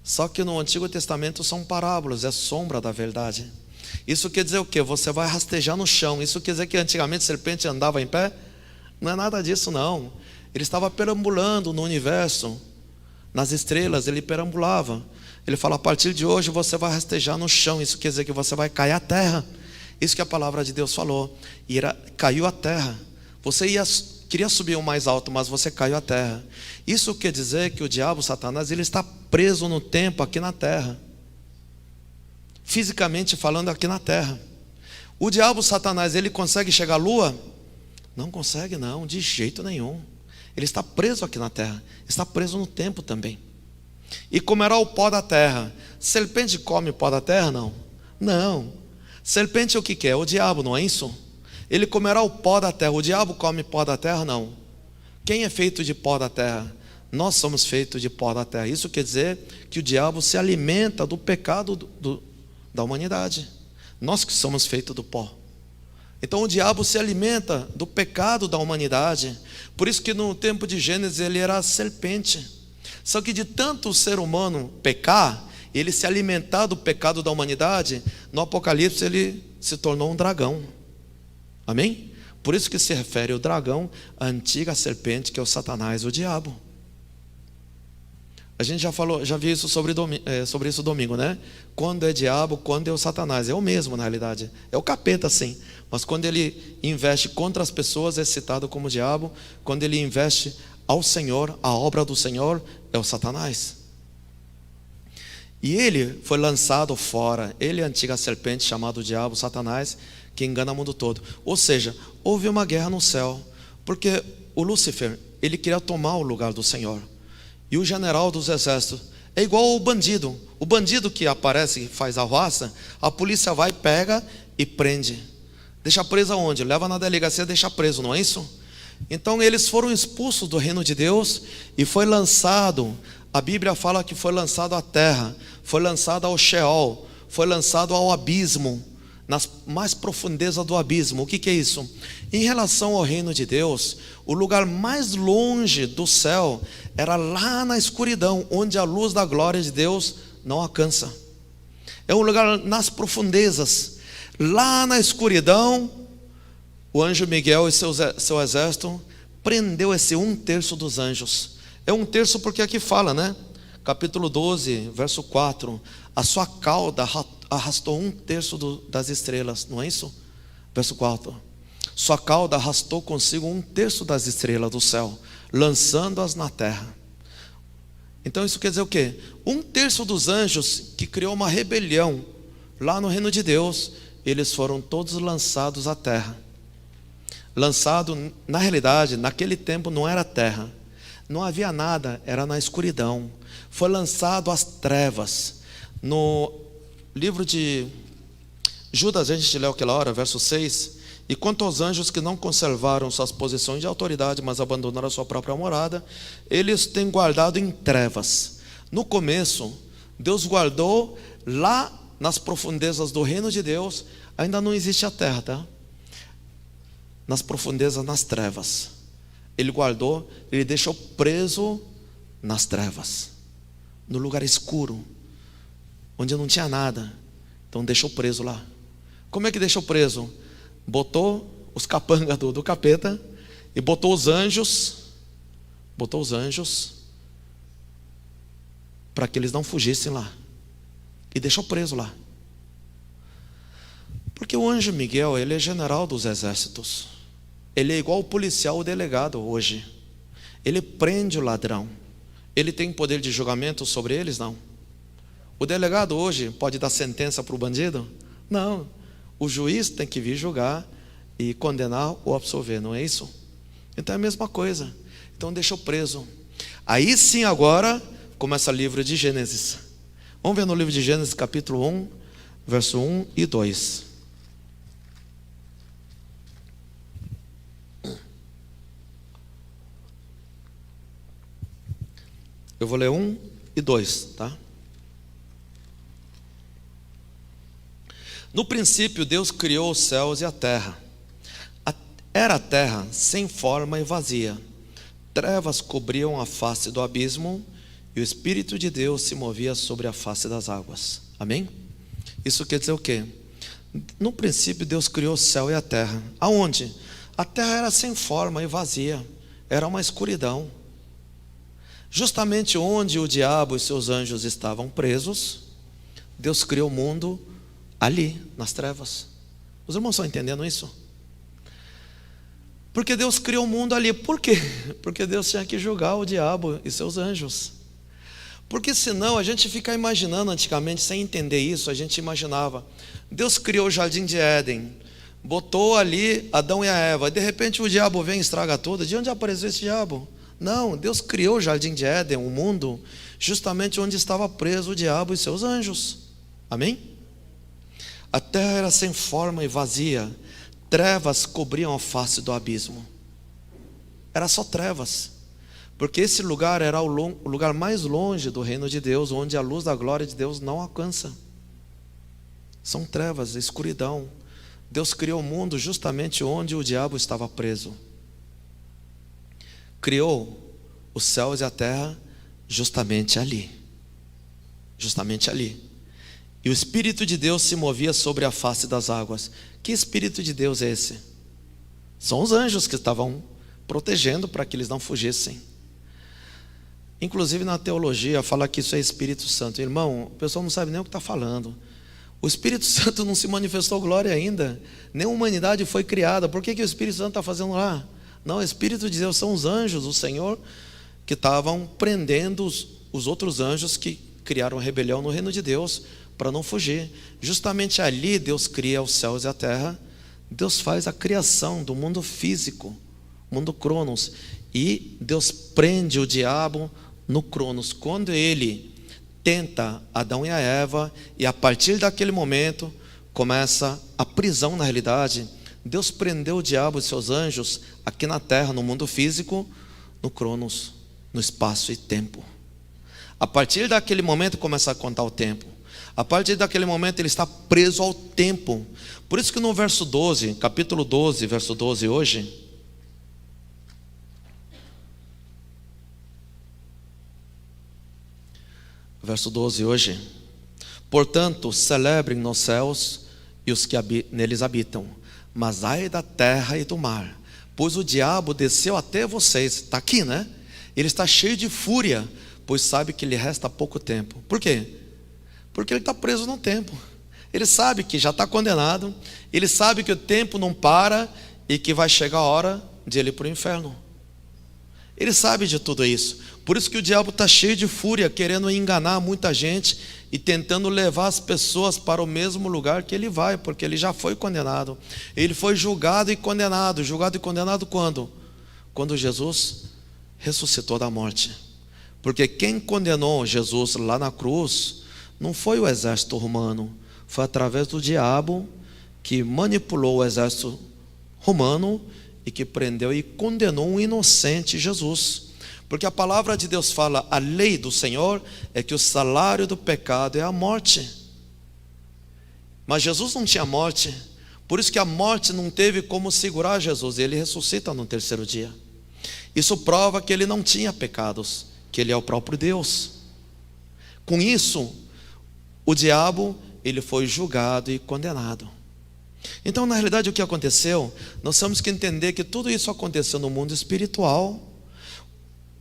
Só que no Antigo Testamento são parábolas, é sombra da verdade. Isso quer dizer o quê? Você vai rastejar no chão. Isso quer dizer que antigamente a serpente andava em pé? Não é nada disso não. Ele estava perambulando no universo, nas estrelas, ele perambulava. Ele fala: a partir de hoje você vai rastejar no chão. Isso quer dizer que você vai cair à terra. Isso que a palavra de Deus falou. E caiu à terra. Você queria subir o mais alto, mas você caiu à terra. Isso quer dizer que o diabo, Satanás, ele está preso no tempo aqui na terra. Fisicamente falando, aqui na terra. O diabo, Satanás, ele consegue chegar à lua? Não consegue não, de jeito nenhum. Ele está preso aqui na terra. Está preso no tempo também. E comerá o pó da terra. Serpente come o pó da terra? Não. Não. Serpente é o que é? O diabo, não é isso? Ele comerá o pó da terra. O diabo come pó da terra? Não. Quem é feito de pó da terra? Nós somos feitos de pó da terra. Isso quer dizer que o diabo se alimenta do pecado da humanidade. Nós que somos feitos do pó. Então o diabo se alimenta do pecado da humanidade. Por isso que no tempo de Gênesis ele era a serpente. Só que de tanto o ser humano pecar, ele se alimentar do pecado da humanidade, no Apocalipse ele se tornou um dragão. Amém? Por isso que se refere ao dragão, a antiga serpente, que é o Satanás, o diabo. A gente já viu isso sobre isso domingo, né? Quando é diabo, quando é o Satanás. É o mesmo na realidade. É o capeta sim. Mas quando ele investe contra as pessoas é citado como diabo. Quando ele investe ao Senhor, a obra do Senhor, é o Satanás. E ele foi lançado fora. Ele é a antiga serpente chamado diabo, Satanás, que engana o mundo todo. Ou seja, houve uma guerra no céu. Porque o Lúcifer, ele queria tomar o lugar do Senhor. E o general dos exércitos é igual ao bandido. O bandido que aparece e faz arruaça, a polícia vai, pega e prende. Deixa preso aonde? Leva na delegacia e deixa preso, não é isso? Então eles foram expulsos do reino de Deus e foi lançado, a Bíblia fala que foi lançado à terra, foi lançado ao Sheol, foi lançado ao abismo, nas mais profundezas do abismo. O que é isso? Em relação ao reino de Deus, o lugar mais longe do céu era lá na escuridão, onde a luz da glória de Deus não alcança. É um lugar nas profundezas. Lá na escuridão, o anjo Miguel e seu exército prendeu esse 1/3 dos anjos. É um terço porque aqui fala, né? Capítulo 12, verso 4. A sua cauda arrastou um terço das estrelas, não é isso? Verso 4. Sua cauda arrastou consigo um terço das estrelas do céu, lançando-as na terra. Então isso quer dizer o quê? Um terço dos anjos que criou uma rebelião lá no reino de Deus, eles foram todos lançados à terra. Lançado, na realidade, naquele tempo não era terra, não havia nada, era na escuridão. Foi lançado às trevas. No livro de Judas, a gente leu aquela hora, verso 6. E quanto aos anjos que não conservaram suas posições de autoridade, mas abandonaram a sua própria morada, eles têm guardado em trevas. No começo, Deus guardou lá nas profundezas do reino de Deus, ainda não existe a terra, tá? Nas profundezas, nas trevas. Ele guardou, ele deixou preso nas trevas, no lugar escuro, onde não tinha nada. Então deixou preso lá. Como é que deixou preso? Botou os capangas do capeta e botou os anjos para que eles não fugissem lá, e deixou preso lá. Porque o anjo Miguel, ele é general dos exércitos, ele é igual o policial, o delegado hoje. Ele prende o ladrão. Ele tem poder de julgamento sobre eles? Não. O delegado hoje pode dar sentença para o bandido? Não. O juiz tem que vir julgar e condenar ou absolver, não é isso? Então é a mesma coisa. Então deixou preso. Aí sim agora começa o livro de Gênesis. Vamos ver no livro de Gênesis capítulo 1, verso 1 e 2. Eu vou ler 1 e 2, tá? No princípio Deus criou os céus e a terra. Era a terra sem forma e vazia. Trevas cobriam a face do abismo e o Espírito de Deus se movia sobre a face das águas. Amém? Isso quer dizer o quê? No princípio Deus criou o céu e a terra. Aonde? A terra era sem forma e vazia. Era uma escuridão. Justamente onde o diabo e seus anjos estavam presos, Deus criou o mundo ali, nas trevas. Os irmãos estão entendendo isso? Porque Deus criou o mundo ali. Por quê? Porque Deus tinha que julgar o diabo e seus anjos. Porque senão a gente fica imaginando, antigamente, sem entender isso, a gente imaginava, Deus criou o jardim de Éden, botou ali Adão e a Eva, e de repente o diabo vem e estraga tudo. De onde apareceu esse diabo? Não, Deus criou o jardim de Éden, o mundo, justamente onde estava preso o diabo e seus anjos. Amém? A terra era sem forma e vazia. Trevas cobriam a face do abismo. Era só trevas. Porque esse lugar era o lugar mais longe do reino de Deus, onde a luz da glória de Deus não alcança. São trevas, escuridão. Deus criou o mundo justamente onde o diabo estava preso. Criou os céus e a terra justamente ali. Justamente ali. E o Espírito de Deus se movia sobre a face das águas. Que Espírito de Deus é esse? São os anjos que estavam protegendo para que eles não fugissem. Inclusive na teologia fala que isso é Espírito Santo. Irmão, o pessoal não sabe nem o que está falando. O Espírito Santo não se manifestou glória ainda. Nem a humanidade foi criada. Por que o Espírito Santo está fazendo lá? Não, o Espírito de Deus são os anjos, o Senhor, que estavam prendendo os outros anjos que criaram rebelião no reino de Deus, para não fugir. Justamente ali Deus cria os céus e a terra. Deus faz a criação do mundo físico, mundo Cronos, e Deus prende o diabo no Cronos, quando ele tenta Adão e a Eva, e a partir daquele momento começa a prisão. Na realidade, Deus prendeu o diabo e seus anjos aqui na terra, no mundo físico, no Cronos, no espaço e tempo. A partir daquele momento começa a contar o tempo. A partir daquele momento ele está preso ao tempo. Por isso que no verso 12, capítulo 12, verso 12 hoje, verso 12 hoje: portanto, celebrem nos céus e os que neles habitam, mas ai da terra e do mar, pois o diabo desceu até vocês. Está aqui, né? Ele está cheio de fúria, pois sabe que lhe resta pouco tempo. Por quê? Porque ele está preso no tempo. Ele sabe que já está condenado, ele sabe que o tempo não para e que vai chegar a hora de ele ir para o inferno. Ele sabe de tudo isso. Por isso que o diabo está cheio de fúria, querendo enganar muita gente e tentando levar as pessoas para o mesmo lugar que ele vai, porque ele já foi condenado. Ele foi julgado e condenado. Julgado e condenado quando? Quando Jesus ressuscitou da morte. Porque quem condenou Jesus lá na cruz não foi o exército romano, foi através do diabo que manipulou o exército romano e que prendeu e condenou um inocente Jesus. Porque a palavra de Deus fala, a lei do Senhor é que o salário do pecado é a morte. Mas Jesus não tinha morte, por isso que a morte não teve como segurar Jesus, ele ressuscita no terceiro dia. Isso prova que ele não tinha pecados, que ele é o próprio Deus. Com isso, o diabo, ele foi julgado e condenado. Então, na realidade, o que aconteceu? Nós temos que entender que tudo isso aconteceu no mundo espiritual.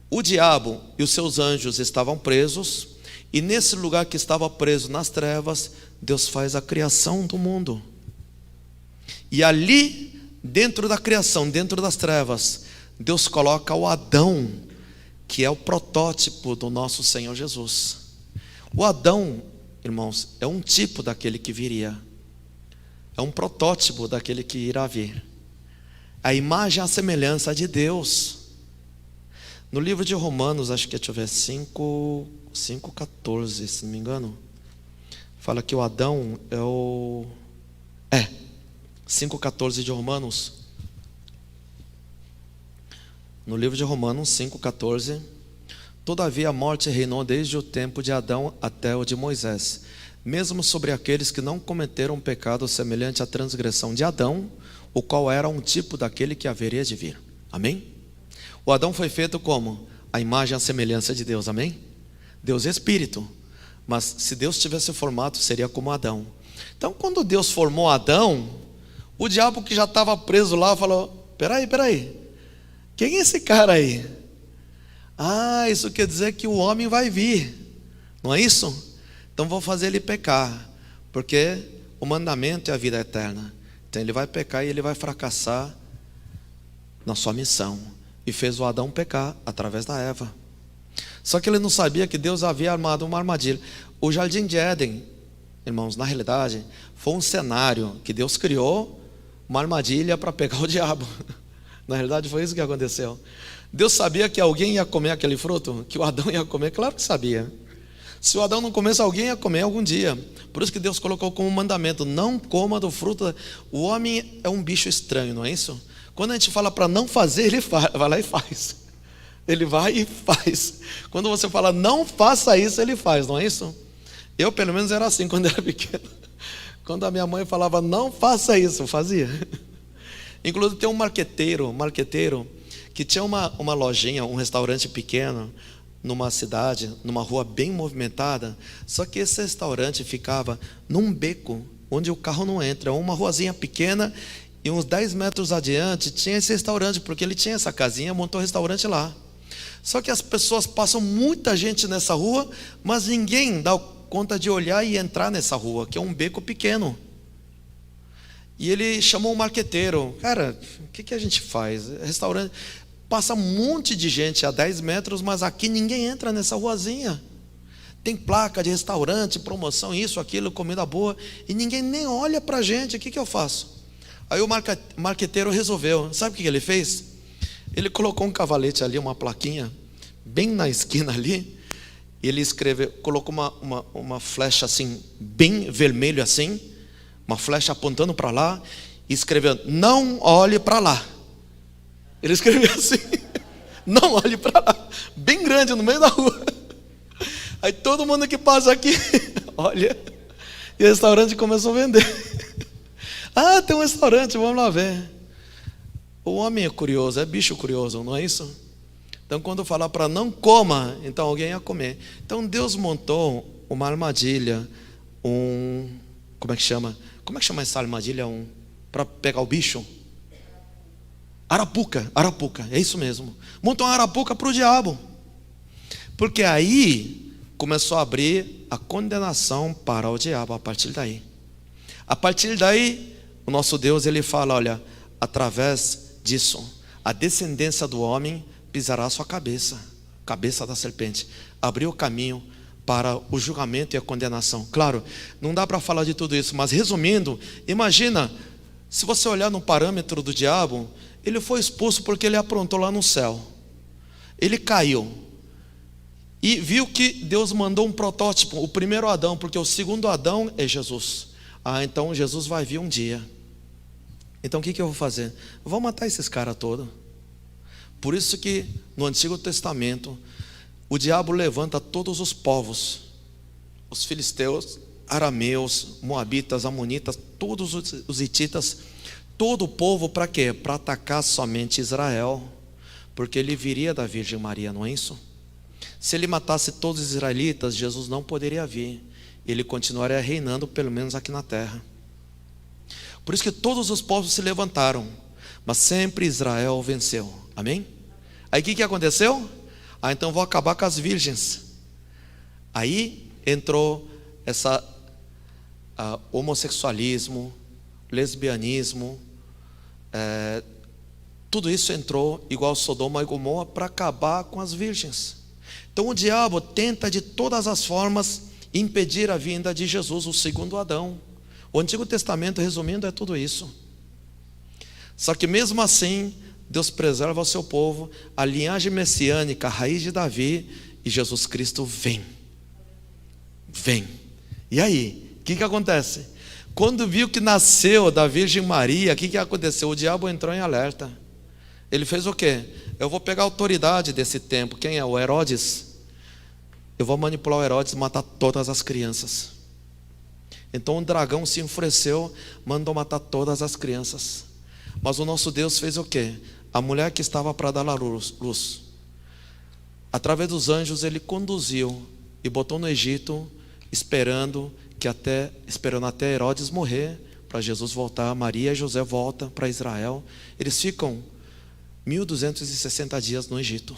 O diabo e os seus anjos estavam presos, e nesse lugar que estava preso nas trevas, Deus faz a criação do mundo. E ali, dentro da criação, dentro das trevas, Deus coloca o Adão, que é o protótipo do nosso Senhor Jesus. O Adão, irmãos, é um tipo daquele que viria. É um protótipo daquele que irá vir. A imagem e a semelhança de Deus. No livro de Romanos, acho que deixa eu ver, 5:14, se não me engano, fala que o Adão é o... 5:14 de Romanos. No livro de Romanos 5:14, todavia a morte reinou desde o tempo de Adão até o de Moisés, mesmo sobre aqueles que não cometeram pecado semelhante à transgressão de Adão, o qual era um tipo daquele que haveria de vir. Amém? O Adão foi feito como? A imagem e a semelhança de Deus, amém? Deus é espírito, mas se Deus tivesse formado, seria como Adão. Então, quando Deus formou Adão, o diabo que já estava preso lá falou, peraí, quem é esse cara aí? Ah, isso quer dizer que o homem vai vir, não é isso? Então vou fazer ele pecar, porque o mandamento é a vida eterna. Então ele vai pecar e ele vai fracassar na sua missão. E fez o Adão pecar através da Eva. Só que ele não sabia que Deus havia armado uma armadilha. O jardim de Éden, irmãos, na realidade, foi um cenário que Deus criou, uma armadilha para pegar o diabo. Na realidade foi isso que aconteceu. Deus sabia que alguém ia comer aquele fruto, que o Adão ia comer, claro que sabia. Se o Adão não comesse, alguém ia comer algum dia. Por isso que Deus colocou como mandamento, não coma do fruto. O homem é um bicho estranho, não é isso? Quando a gente fala para não fazer, ele vai lá e faz. Ele vai e faz. Quando você fala não faça isso, ele faz, não é isso? Eu pelo menos era assim quando era pequeno. Quando a minha mãe falava não faça isso, eu fazia. Inclusive tem um marqueteiro que tinha uma lojinha, um restaurante pequeno, numa cidade, numa rua bem movimentada. Só que esse restaurante ficava num beco, onde o carro não entra, uma ruazinha pequena, e uns 10 metros adiante tinha esse restaurante, porque ele tinha essa casinha, montou o restaurante lá. Só que as pessoas passam, muita gente nessa rua, mas ninguém dá conta de olhar e entrar nessa rua, que é um beco pequeno. E ele chamou um marqueteiro. Cara, o que a gente faz? Restaurante, passa um monte de gente a 10 metros, mas aqui ninguém entra nessa ruazinha. Tem placa de restaurante, promoção, isso, aquilo, comida boa, e ninguém nem olha pra gente. O que eu faço? Aí o marqueteiro resolveu. Sabe o que ele fez? Ele colocou um cavalete ali, uma plaquinha, bem na esquina ali. E ele escreveu, colocou uma flecha assim, bem vermelho assim, uma flecha apontando para lá, e escreveu, não olhe para lá. Ele escreveu assim, não olhe para lá, bem grande no meio da rua. Aí todo mundo que passa aqui, olha, e o restaurante começou a vender. Ah, tem um restaurante, vamos lá ver. O homem é curioso, é bicho curioso, não é isso? Então quando falar para não coma, então alguém ia comer. Então Deus montou uma armadilha, como é que chama? Como é que chama essa armadilha? Para pegar o bicho? Arapuca, Arapuca, é isso mesmo. Montou uma Arapuca para o diabo. Porque aí começou a abrir a condenação para o diabo a partir daí. A partir daí, o nosso Deus, ele fala, olha, através disso, a descendência do homem pisará a sua cabeça, cabeça da serpente. Abriu o caminho para o julgamento e a condenação. Claro, não dá para falar de tudo isso, mas resumindo, imagina, se você olhar no parâmetro do diabo, ele foi expulso porque ele aprontou lá no céu. Ele caiu e viu que Deus mandou um protótipo, o primeiro Adão, porque o segundo Adão é Jesus. Então Jesus vai vir um dia. Então o que eu vou fazer? Eu vou matar esses caras todos. Por isso que no Antigo Testamento o diabo levanta todos os povos, os filisteus, arameus, moabitas, amonitas, todos os hititas, todo o povo para quê? Para atacar somente Israel, porque ele viria da Virgem Maria, não é isso? Se ele matasse todos os israelitas, Jesus não poderia vir, ele continuaria reinando pelo menos aqui na terra. Por isso que todos os povos se levantaram, mas sempre Israel venceu, amém? Aí o que aconteceu? Então vou acabar com as virgens. Aí entrou essa homossexualismo, lesbianismo, tudo isso entrou igual Sodoma e Gomorra para acabar com as virgens. Então o diabo tenta de todas as formas impedir a vinda de Jesus, o segundo Adão. O Antigo Testamento, resumindo, é tudo isso. Só que mesmo assim, Deus preserva o seu povo, a linhagem messiânica, a raiz de Davi, e Jesus Cristo vem. E aí, o que acontece? Quando viu que nasceu da Virgem Maria, o que aconteceu? O diabo entrou em alerta. Ele fez o quê? Eu vou pegar a autoridade desse tempo. Quem é? O Herodes. Eu vou manipular o Herodes e matar todas as crianças. Então o dragão se enfureceu, mandou matar todas as crianças. Mas o nosso Deus fez o quê? A mulher que estava para dar à luz, através dos anjos ele conduziu e botou no Egito, esperando até Herodes morrer, para Jesus voltar. Maria e José voltam para Israel. Eles ficam 1260 dias no Egito.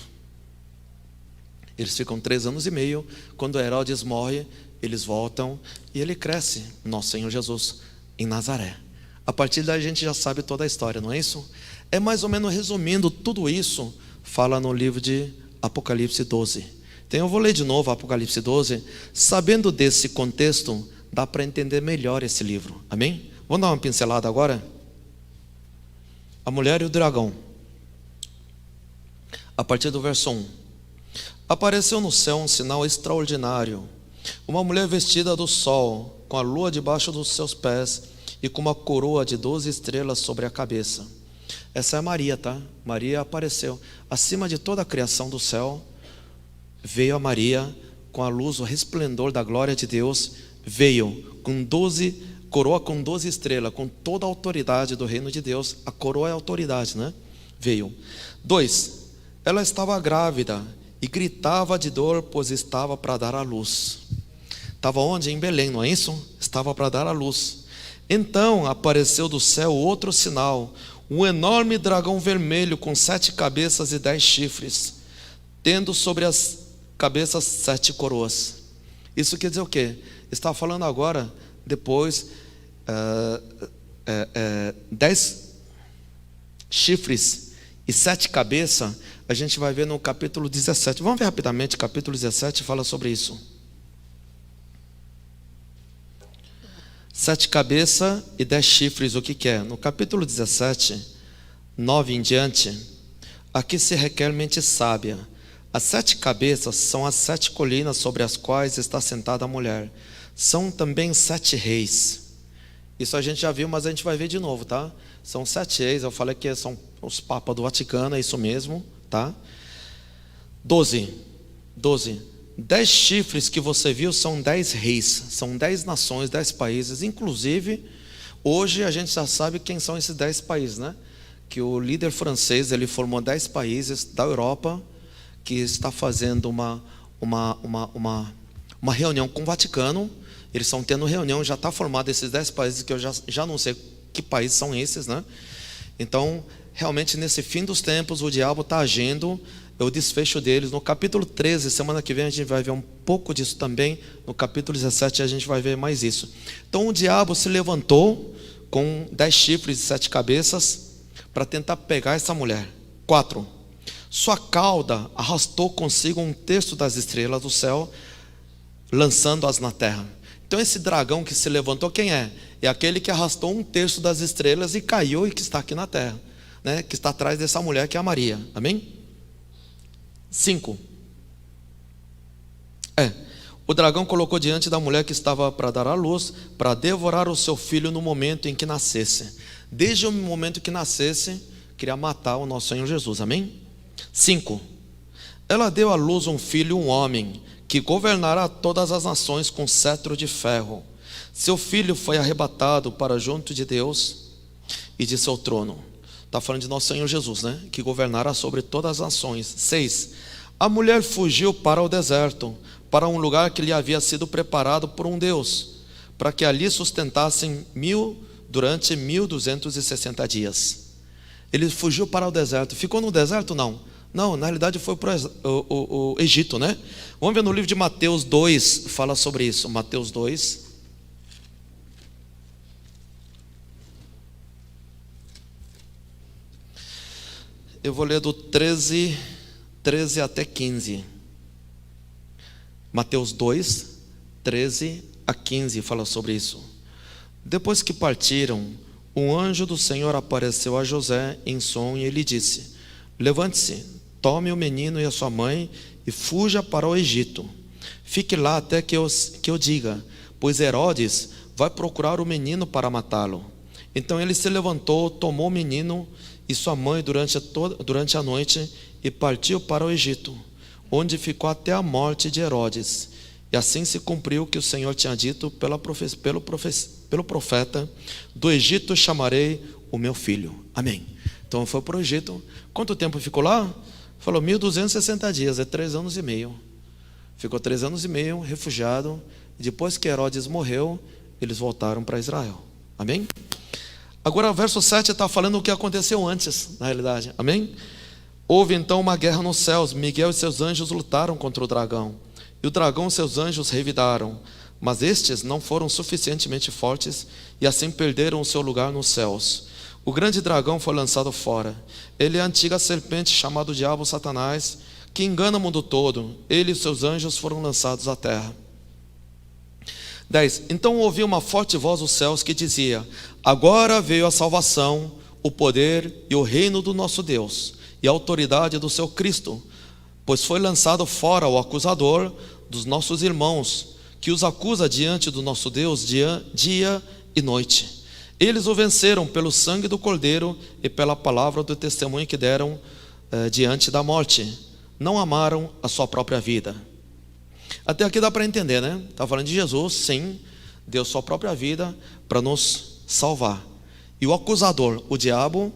Eles ficam 3 anos e meio. Quando Herodes morre, eles voltam e ele cresce, nosso Senhor Jesus, em Nazaré. A partir daí a gente já sabe toda a história, não é isso? É mais ou menos resumindo tudo isso, fala no livro de Apocalipse 12. Então eu vou ler de novo Apocalipse 12. Sabendo desse contexto, dá para entender melhor esse livro, amém? Vamos dar uma pincelada agora? A mulher e o dragão. A partir do verso 1. Apareceu no céu um sinal extraordinário, uma mulher vestida do sol, com a lua debaixo dos seus pés e com uma coroa de 12 estrelas sobre a cabeça. Essa é Maria, tá? Maria apareceu acima de toda a criação do céu. Veio a Maria com a luz, o resplendor da glória de Deus. Veio com 12, coroa com 12 estrelas, com toda a autoridade do reino de Deus. A coroa é a autoridade, né? Veio. 2. Ela estava grávida e gritava de dor, pois estava para dar à luz. Estava onde? Em Belém, não é isso? Estava para dar à luz. Então apareceu do céu outro sinal, um enorme dragão vermelho com 7 cabeças e 10 chifres, tendo sobre as cabeças 7 coroas. Isso quer dizer o quê? Está falando agora, depois, 10 chifres e 7 cabeças. A gente vai ver no capítulo 17. Vamos ver rapidamente, capítulo 17 fala sobre isso. 7 cabeças e 10 chifres, o que é? No capítulo 17, 9 em diante, aqui se requer mente sábia. As 7 cabeças são as 7 colinas sobre as quais está sentada a mulher. São também 7 reis. Isso a gente já viu, mas a gente vai ver de novo, tá? São 7 reis, eu falei que são os papas do Vaticano, é isso mesmo, tá? 12. 10 chifres que você viu são 10 reis, são 10 nações, 10 países. Inclusive, hoje a gente já sabe quem são esses 10 países, né? Que o líder francês, ele formou 10 países da Europa, que está fazendo uma reunião com o Vaticano. Eles estão tendo reunião, já está formado esses 10 países, que eu já não sei que países são esses, né? Então, realmente nesse fim dos tempos o diabo está agindo, é o desfecho deles. No capítulo 13, semana que vem a gente vai ver um pouco disso também. No capítulo 17 a gente vai ver mais isso. Então o diabo se levantou com 10 chifres e 7 cabeças para tentar pegar essa mulher. 4. Sua cauda arrastou consigo um terço das estrelas do céu, lançando-as na terra. Então esse dragão que se levantou, quem é? É aquele que arrastou um terço das estrelas e caiu e que está aqui na terra, né? Que está atrás dessa mulher que é a Maria. Amém? 5. O dragão colocou diante da mulher que estava para dar à luz, para devorar o seu filho no momento em que nascesse. Desde o momento que nascesse, queria matar o nosso Senhor Jesus. Amém? 5. Ela deu à luz um filho, um homem, que governará todas as nações com cetro de ferro. Seu filho foi arrebatado para junto de Deus e de seu trono. Está falando de nosso Senhor Jesus, né? Que governará sobre todas as nações. 6. A mulher fugiu para o deserto, para um lugar que lhe havia sido preparado por um Deus, para que ali sustentassem durante 1260 dias. Ele fugiu para o deserto. Ficou no deserto? Não, na realidade foi para o Egito, né? Vamos ver no livro de Mateus 2, fala sobre isso. Mateus 2. Eu vou ler do 13 até 15. Mateus 2, 13 a 15 fala sobre isso. Depois que partiram, um anjo do Senhor apareceu a José em sonho e lhe disse: levante-se, tome o menino e a sua mãe e fuja para o Egito. Fique lá até que eu diga, pois Herodes vai procurar o menino para matá-lo. Então ele se levantou, tomou o menino e sua mãe durante a noite e partiu para o Egito, onde ficou até a morte de Herodes. E assim se cumpriu o que o Senhor tinha dito pelo profeta: do Egito chamarei o meu filho. Amém. Então foi para o Egito. Quanto tempo ficou lá? Falou 1260 dias, é 3 anos e meio. Ficou 3 anos e meio refugiado. Depois que Herodes morreu, eles voltaram para Israel. Amém? Agora o verso 7 está falando o que aconteceu antes, na realidade. Amém? Houve então uma guerra nos céus. Miguel e seus anjos lutaram contra o dragão, e o dragão e seus anjos revidaram, mas estes não foram suficientemente fortes, e assim perderam o seu lugar nos céus. O grande dragão foi lançado fora. Ele é a antiga serpente chamada Diabo, Satanás, que engana o mundo todo. Ele e seus anjos foram lançados à terra. 10. Então ouvi uma forte voz dos céus que dizia: agora veio a salvação, o poder e o reino do nosso Deus, e a autoridade do seu Cristo, pois foi lançado fora o acusador dos nossos irmãos, que os acusa diante do nosso Deus dia e noite. Eles o venceram pelo sangue do Cordeiro e pela palavra do testemunho que deram diante da morte. Não amaram a sua própria vida. Até aqui dá para entender, né? Está falando de Jesus, sim, deu sua própria vida para nos salvar. E o acusador, o diabo,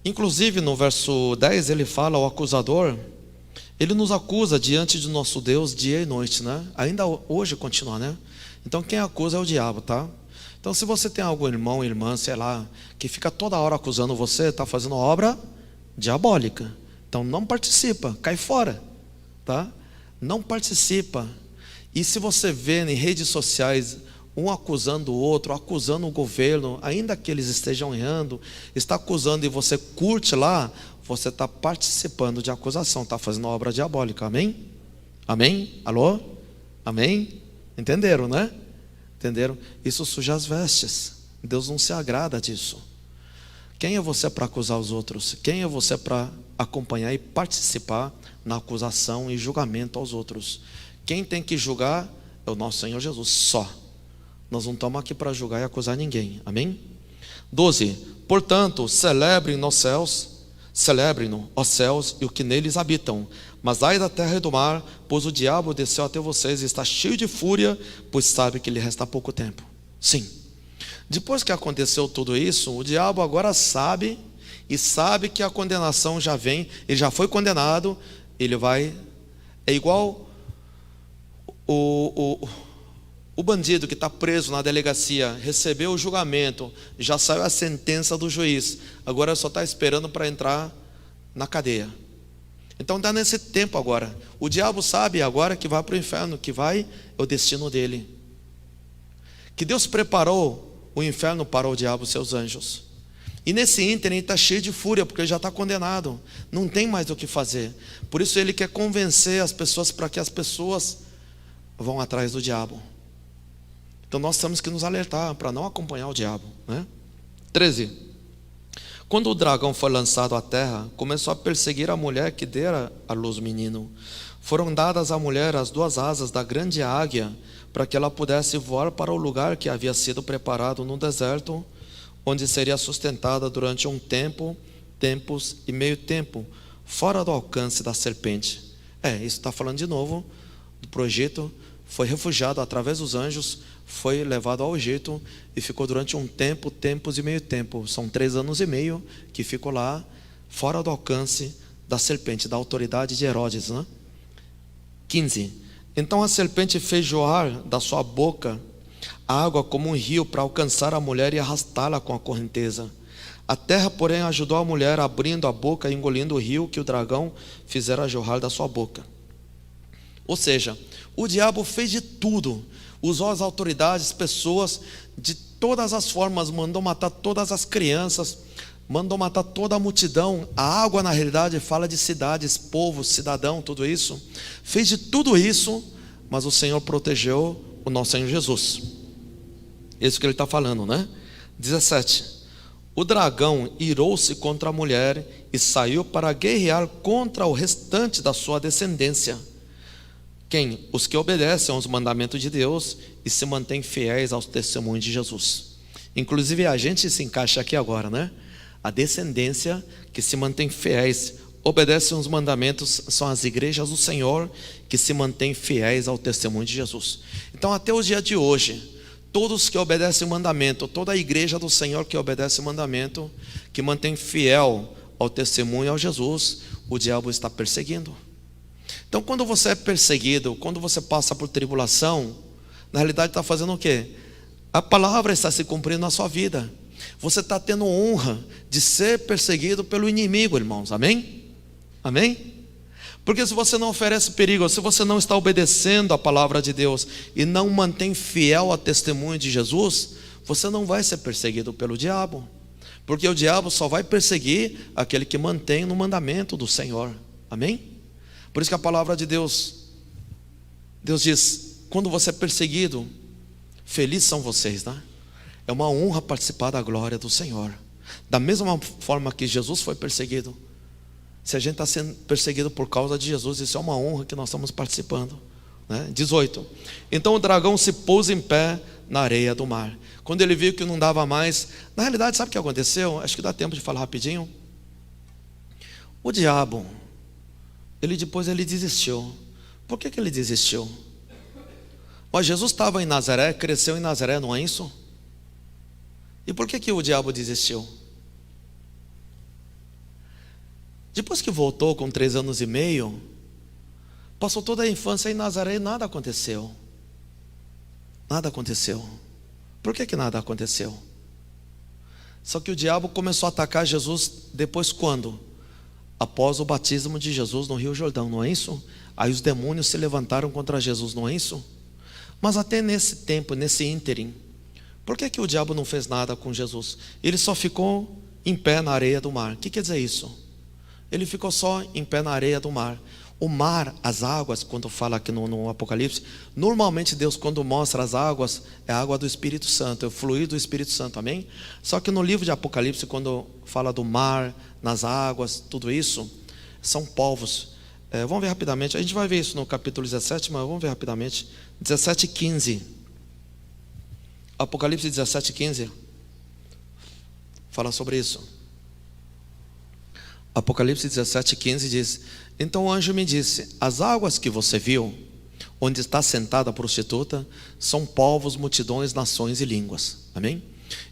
inclusive no verso 10 ele fala, o acusador, ele nos acusa diante de nosso Deus dia e noite, né? Ainda hoje continua, né? Então quem acusa é o diabo, tá? Então se você tem algum irmão, irmã, sei lá, que fica toda hora acusando você, está fazendo obra diabólica. Então não participa, cai fora, tá? Não participa. E se você vê em redes sociais um acusando o outro, acusando o governo, ainda que eles estejam errando, está acusando e você curte lá, você está participando de acusação, está fazendo obra diabólica. Amém? Amém? Alô? Amém? Entenderam, né? Entenderam? Isso suja as vestes. Deus não se agrada disso. Quem é você para acusar os outros? Quem é você para acompanhar e participar na acusação e julgamento aos outros? Quem tem que julgar é o nosso Senhor Jesus, só. Nós não estamos aqui para julgar e acusar ninguém. Amém? 12. Portanto, celebrem-no, ó céus, e o que neles habitam. Mas ai da terra e do mar, pois o diabo desceu até vocês e está cheio de fúria, pois sabe que lhe resta pouco tempo. Sim. Depois que aconteceu tudo isso, o diabo agora sabe, e sabe que a condenação já vem, ele já foi condenado, ele vai, é igual o O bandido que está preso na delegacia recebeu o julgamento, já saiu a sentença do juiz, agora só está esperando para entrar na cadeia. Então está nesse tempo agora. O diabo sabe agora que vai para o inferno, que vai é o destino dele. Que Deus preparou o inferno para o diabo e seus anjos. E nesse ínterim está cheio de fúria, porque ele já está condenado. Não tem mais o que fazer. Por isso ele quer convencer as pessoas, para que as pessoas vão atrás do diabo. Então nós temos que nos alertar para não acompanhar o diabo, né? 13. Quando o dragão foi lançado à terra, começou a perseguir a mulher que dera à luz o menino. Foram dadas à mulher as 2 asas da grande águia, para que ela pudesse voar para o lugar que havia sido preparado no deserto, onde seria sustentada durante um tempo, tempos e meio tempo, fora do alcance da serpente. Isso está falando de novo do Egito. Foi refugiado através dos anjos, foi levado ao Egito e ficou durante um tempo, tempos e meio tempo. São 3 anos e meio que ficou lá, fora do alcance da serpente, da autoridade de Herodes, né? 15. Então a serpente fez jorrar da sua boca a água como um rio para alcançar a mulher e arrastá-la com a correnteza. A terra, porém, ajudou a mulher, abrindo a boca e engolindo o rio que o dragão fizera jorrar da sua boca. Ou seja, o diabo fez de tudo, usou as autoridades, pessoas, de todas as formas, mandou matar todas as crianças, mandou matar toda a multidão. A água, na realidade, fala de cidades, povo, cidadão, tudo isso. Fez de tudo isso, mas o Senhor protegeu o nosso Senhor Jesus. Isso que ele está falando, né? 17. O dragão irou-se contra a mulher e saiu para guerrear contra o restante da sua descendência. Quem? Os que obedecem aos mandamentos de Deus e se mantêm fiéis aos testemunhos de Jesus. Inclusive a gente se encaixa aqui agora, né? A descendência que se mantém fiéis, obedecem aos mandamentos, são as igrejas do Senhor que se mantêm fiéis ao testemunho de Jesus. Então até o dia de hoje, todos que obedecem o mandamento, toda a igreja do Senhor que obedece o mandamento, que mantém fiel ao testemunho ao Jesus, o diabo está perseguindo. Então quando você é perseguido, quando você passa por tribulação, na realidade está fazendo o quê? A palavra está se cumprindo na sua vida. Você está tendo honra de ser perseguido pelo inimigo, irmãos, amém? Amém? Porque se você não oferece perigo, se você não está obedecendo a palavra de Deus e não mantém fiel ao testemunho de Jesus, você não vai ser perseguido pelo diabo. Porque o diabo só vai perseguir aquele que mantém no mandamento do Senhor, amém? Por isso que a palavra de Deus diz, quando você é perseguido, felizes são vocês, né? É uma honra participar da glória do Senhor. Da mesma forma que Jesus foi perseguido, se a gente está sendo perseguido por causa de Jesus, isso é uma honra que nós estamos participando, né? 18. Então o dragão se pôs em pé na areia do mar. Quando ele viu que não dava mais, na realidade sabe o que aconteceu? Acho que dá tempo de falar rapidinho. O diabo, depois ele desistiu. Por que ele desistiu? Mas Jesus estava em Nazaré, cresceu em Nazaré, não é isso? E por que o diabo desistiu? Depois que voltou com 3 anos e meio, passou toda a infância em Nazaré e nada aconteceu. Nada aconteceu. Por que nada aconteceu? Só que o diabo começou a atacar Jesus depois quando? Após o batismo de Jesus no Rio Jordão, não é isso? Aí os demônios se levantaram contra Jesus, não é isso? Mas até nesse tempo, nesse ínterim, por que o diabo não fez nada com Jesus? Ele só ficou em pé na areia do mar. O que quer dizer isso? Ele ficou só em pé na areia do mar. O mar, as águas, quando fala aqui no Apocalipse, normalmente Deus quando mostra as águas, é a água do Espírito Santo, é o fluir do Espírito Santo, amém? Só que no livro de Apocalipse, quando fala do mar, nas águas, tudo isso, são povos. Vamos ver rapidamente, a gente vai ver isso no capítulo 17, mas vamos ver rapidamente. 17:15. Apocalipse 17:15 fala sobre isso. Apocalipse 17:15 diz: então o anjo me disse, as águas que você viu, onde está sentada a prostituta, são povos, multidões, nações e línguas, amém?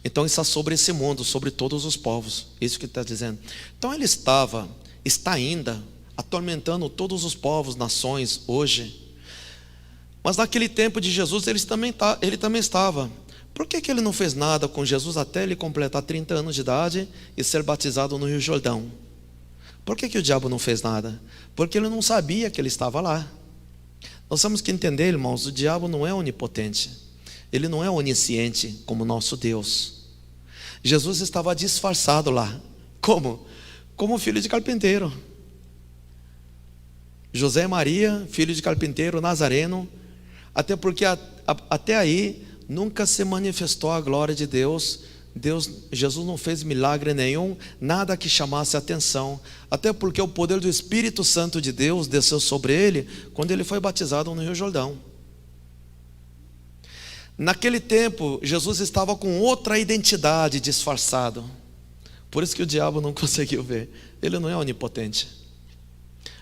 Então está sobre esse mundo, sobre todos os povos, isso que está dizendo. Então ele está ainda atormentando todos os povos, nações, hoje. Mas naquele tempo de Jesus ele também estava. Por que ele não fez nada com Jesus até ele completar 30 anos de idade e ser batizado no Rio Jordão? Por que o diabo não fez nada? Porque ele não sabia que ele estava lá. Nós temos que entender, irmãos, o diabo não é onipotente. Ele não é onisciente como nosso Deus. Jesus estava disfarçado lá. Como? Como filho de carpinteiro. José e Maria, filho de carpinteiro, nazareno. Até porque até aí nunca se manifestou a glória de Deus. Jesus não fez milagre nenhum, nada que chamasse atenção. Até porque o poder do Espírito Santo de Deus desceu sobre ele quando ele foi batizado no Rio Jordão. Naquele tempo, Jesus estava com outra identidade, disfarçado. Por isso que o diabo não conseguiu ver. Ele não é onipotente.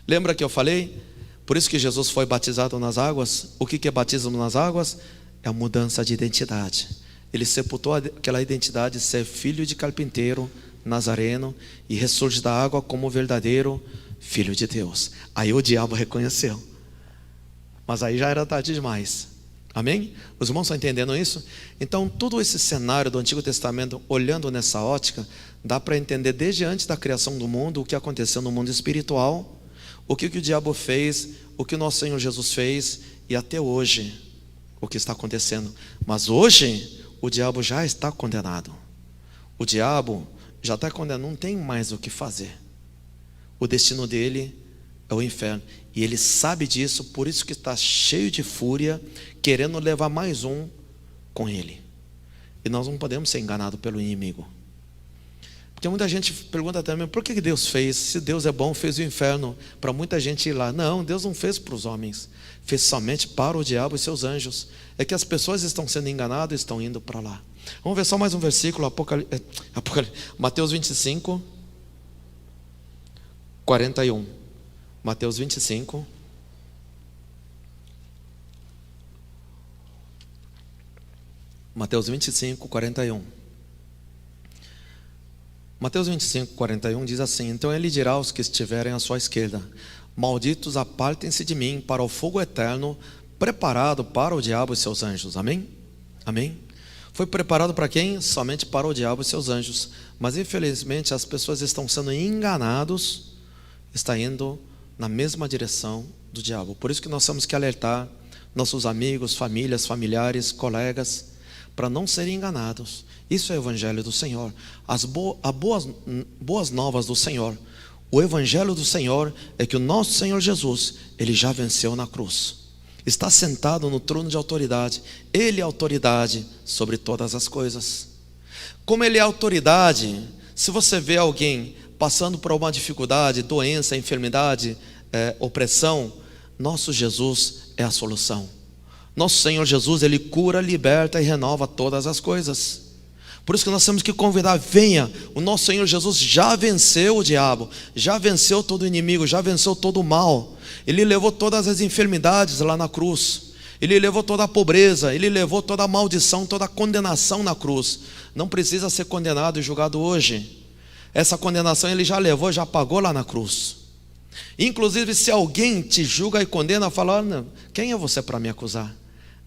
Lembra que eu falei? Por isso que Jesus foi batizado nas águas. O que é batismo nas águas? É a mudança de identidade. Ele sepultou aquela identidade de ser filho de carpinteiro, nazareno, e ressurge da água como verdadeiro filho de Deus. Aí o diabo reconheceu. Mas aí já era tarde demais. Amém? Os irmãos estão entendendo isso? Então todo esse cenário do Antigo Testamento, olhando nessa ótica, dá para entender desde antes da criação do mundo o que aconteceu no mundo espiritual, o que o diabo fez, o que o nosso Senhor Jesus fez, e até hoje o que está acontecendo. Mas hoje o diabo já está condenado. O diabo já está condenado, não tem mais o que fazer. O destino dele é o inferno. E ele sabe disso, por isso que está cheio de fúria, querendo levar mais um com ele. E nós não podemos ser enganados pelo inimigo. Porque muita gente pergunta também, por que Deus fez? Se Deus é bom, fez o inferno para muita gente ir lá. Não, Deus não fez para os homens. Fez somente para o diabo e seus anjos. É que as pessoas estão sendo enganadas e estão indo para lá. Vamos ver só mais um versículo, Mateus 25, 41. Mateus 25. Mateus 25, 41. Mateus 25, 41 diz assim: então ele dirá aos que estiverem à sua esquerda: malditos, apartem-se de mim para o fogo eterno, preparado para o diabo e seus anjos. Amém? Amém? Foi preparado para quem? Somente para o diabo e seus anjos. Mas infelizmente as pessoas estão sendo enganados, está indo na mesma direção do diabo. Por isso que nós temos que alertar nossos amigos, famílias, familiares, colegas, para não serem enganados. Isso é o Evangelho do Senhor. As boas novas do Senhor. O Evangelho do Senhor é que o nosso Senhor Jesus, Ele já venceu na cruz. Está sentado no trono de autoridade. Ele é autoridade sobre todas as coisas. Como Ele é autoridade, se você vê alguém passando por uma dificuldade, doença, enfermidade, opressão, nosso Jesus é a solução. Nosso Senhor Jesus, Ele cura, liberta e renova todas as coisas. Por isso que nós temos que convidar, venha, o nosso Senhor Jesus já venceu o diabo, já venceu todo o inimigo, já venceu todo o mal. Ele levou todas as enfermidades lá na cruz. Ele levou toda a pobreza, Ele levou toda a maldição, toda a condenação na cruz. Não precisa ser condenado e julgado hoje. Essa condenação Ele já levou, já pagou lá na cruz. Inclusive se alguém te julga e condena, fala: não, quem é você para me acusar?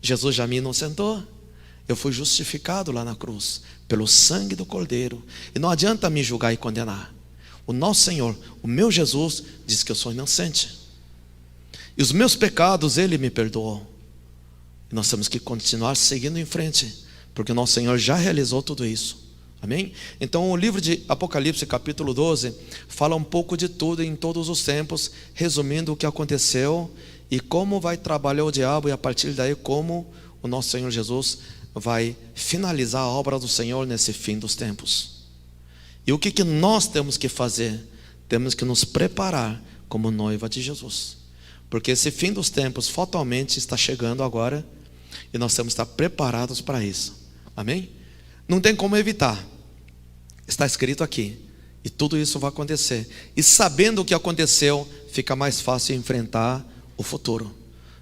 Jesus já me inocentou. Eu fui justificado lá na cruz pelo sangue do Cordeiro. E não adianta me julgar e condenar. O nosso Senhor, o meu Jesus, diz que eu sou inocente. E os meus pecados Ele me perdoou. E nós temos que continuar seguindo em frente, porque o nosso Senhor já realizou tudo isso. Amém? Então o livro de Apocalipse capítulo 12 fala um pouco de tudo em todos os tempos, resumindo o que aconteceu e como vai trabalhar o diabo, e a partir daí como o nosso Senhor Jesus vai finalizar a obra do Senhor nesse fim dos tempos. E o que nós temos que fazer? Temos que nos preparar como noiva de Jesus, porque esse fim dos tempos fatalmente está chegando agora, e nós temos que estar preparados para isso. Amém? Não tem como evitar, está escrito aqui, e tudo isso vai acontecer, e sabendo o que aconteceu, fica mais fácil enfrentar o futuro,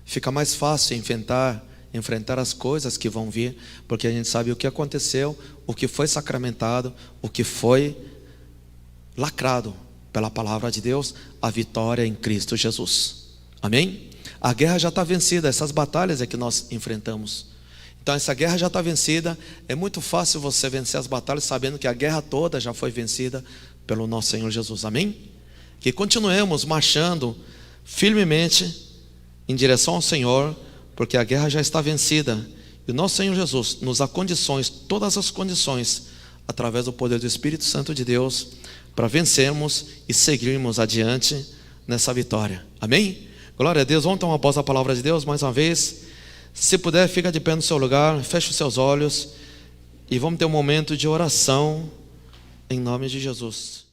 fica mais fácil enfrentar as coisas que vão vir, porque a gente sabe o que aconteceu, o que foi sacramentado, o que foi lacrado pela palavra de Deus, a vitória em Cristo Jesus. Amém? A guerra já está vencida, essas batalhas é que nós enfrentamos. Então essa guerra já está vencida. É muito fácil você vencer as batalhas sabendo que a guerra toda já foi vencida pelo nosso Senhor Jesus, amém? Que continuemos marchando firmemente em direção ao Senhor, porque a guerra já está vencida. E o nosso Senhor Jesus nos dá condições, todas as condições, através do poder do Espírito Santo de Deus, para vencermos e seguirmos adiante nessa vitória, amém? Glória a Deus. Vamos tomar após a palavra de Deus mais uma vez. Se puder, fica de pé no seu lugar, feche os seus olhos e vamos ter um momento de oração em nome de Jesus.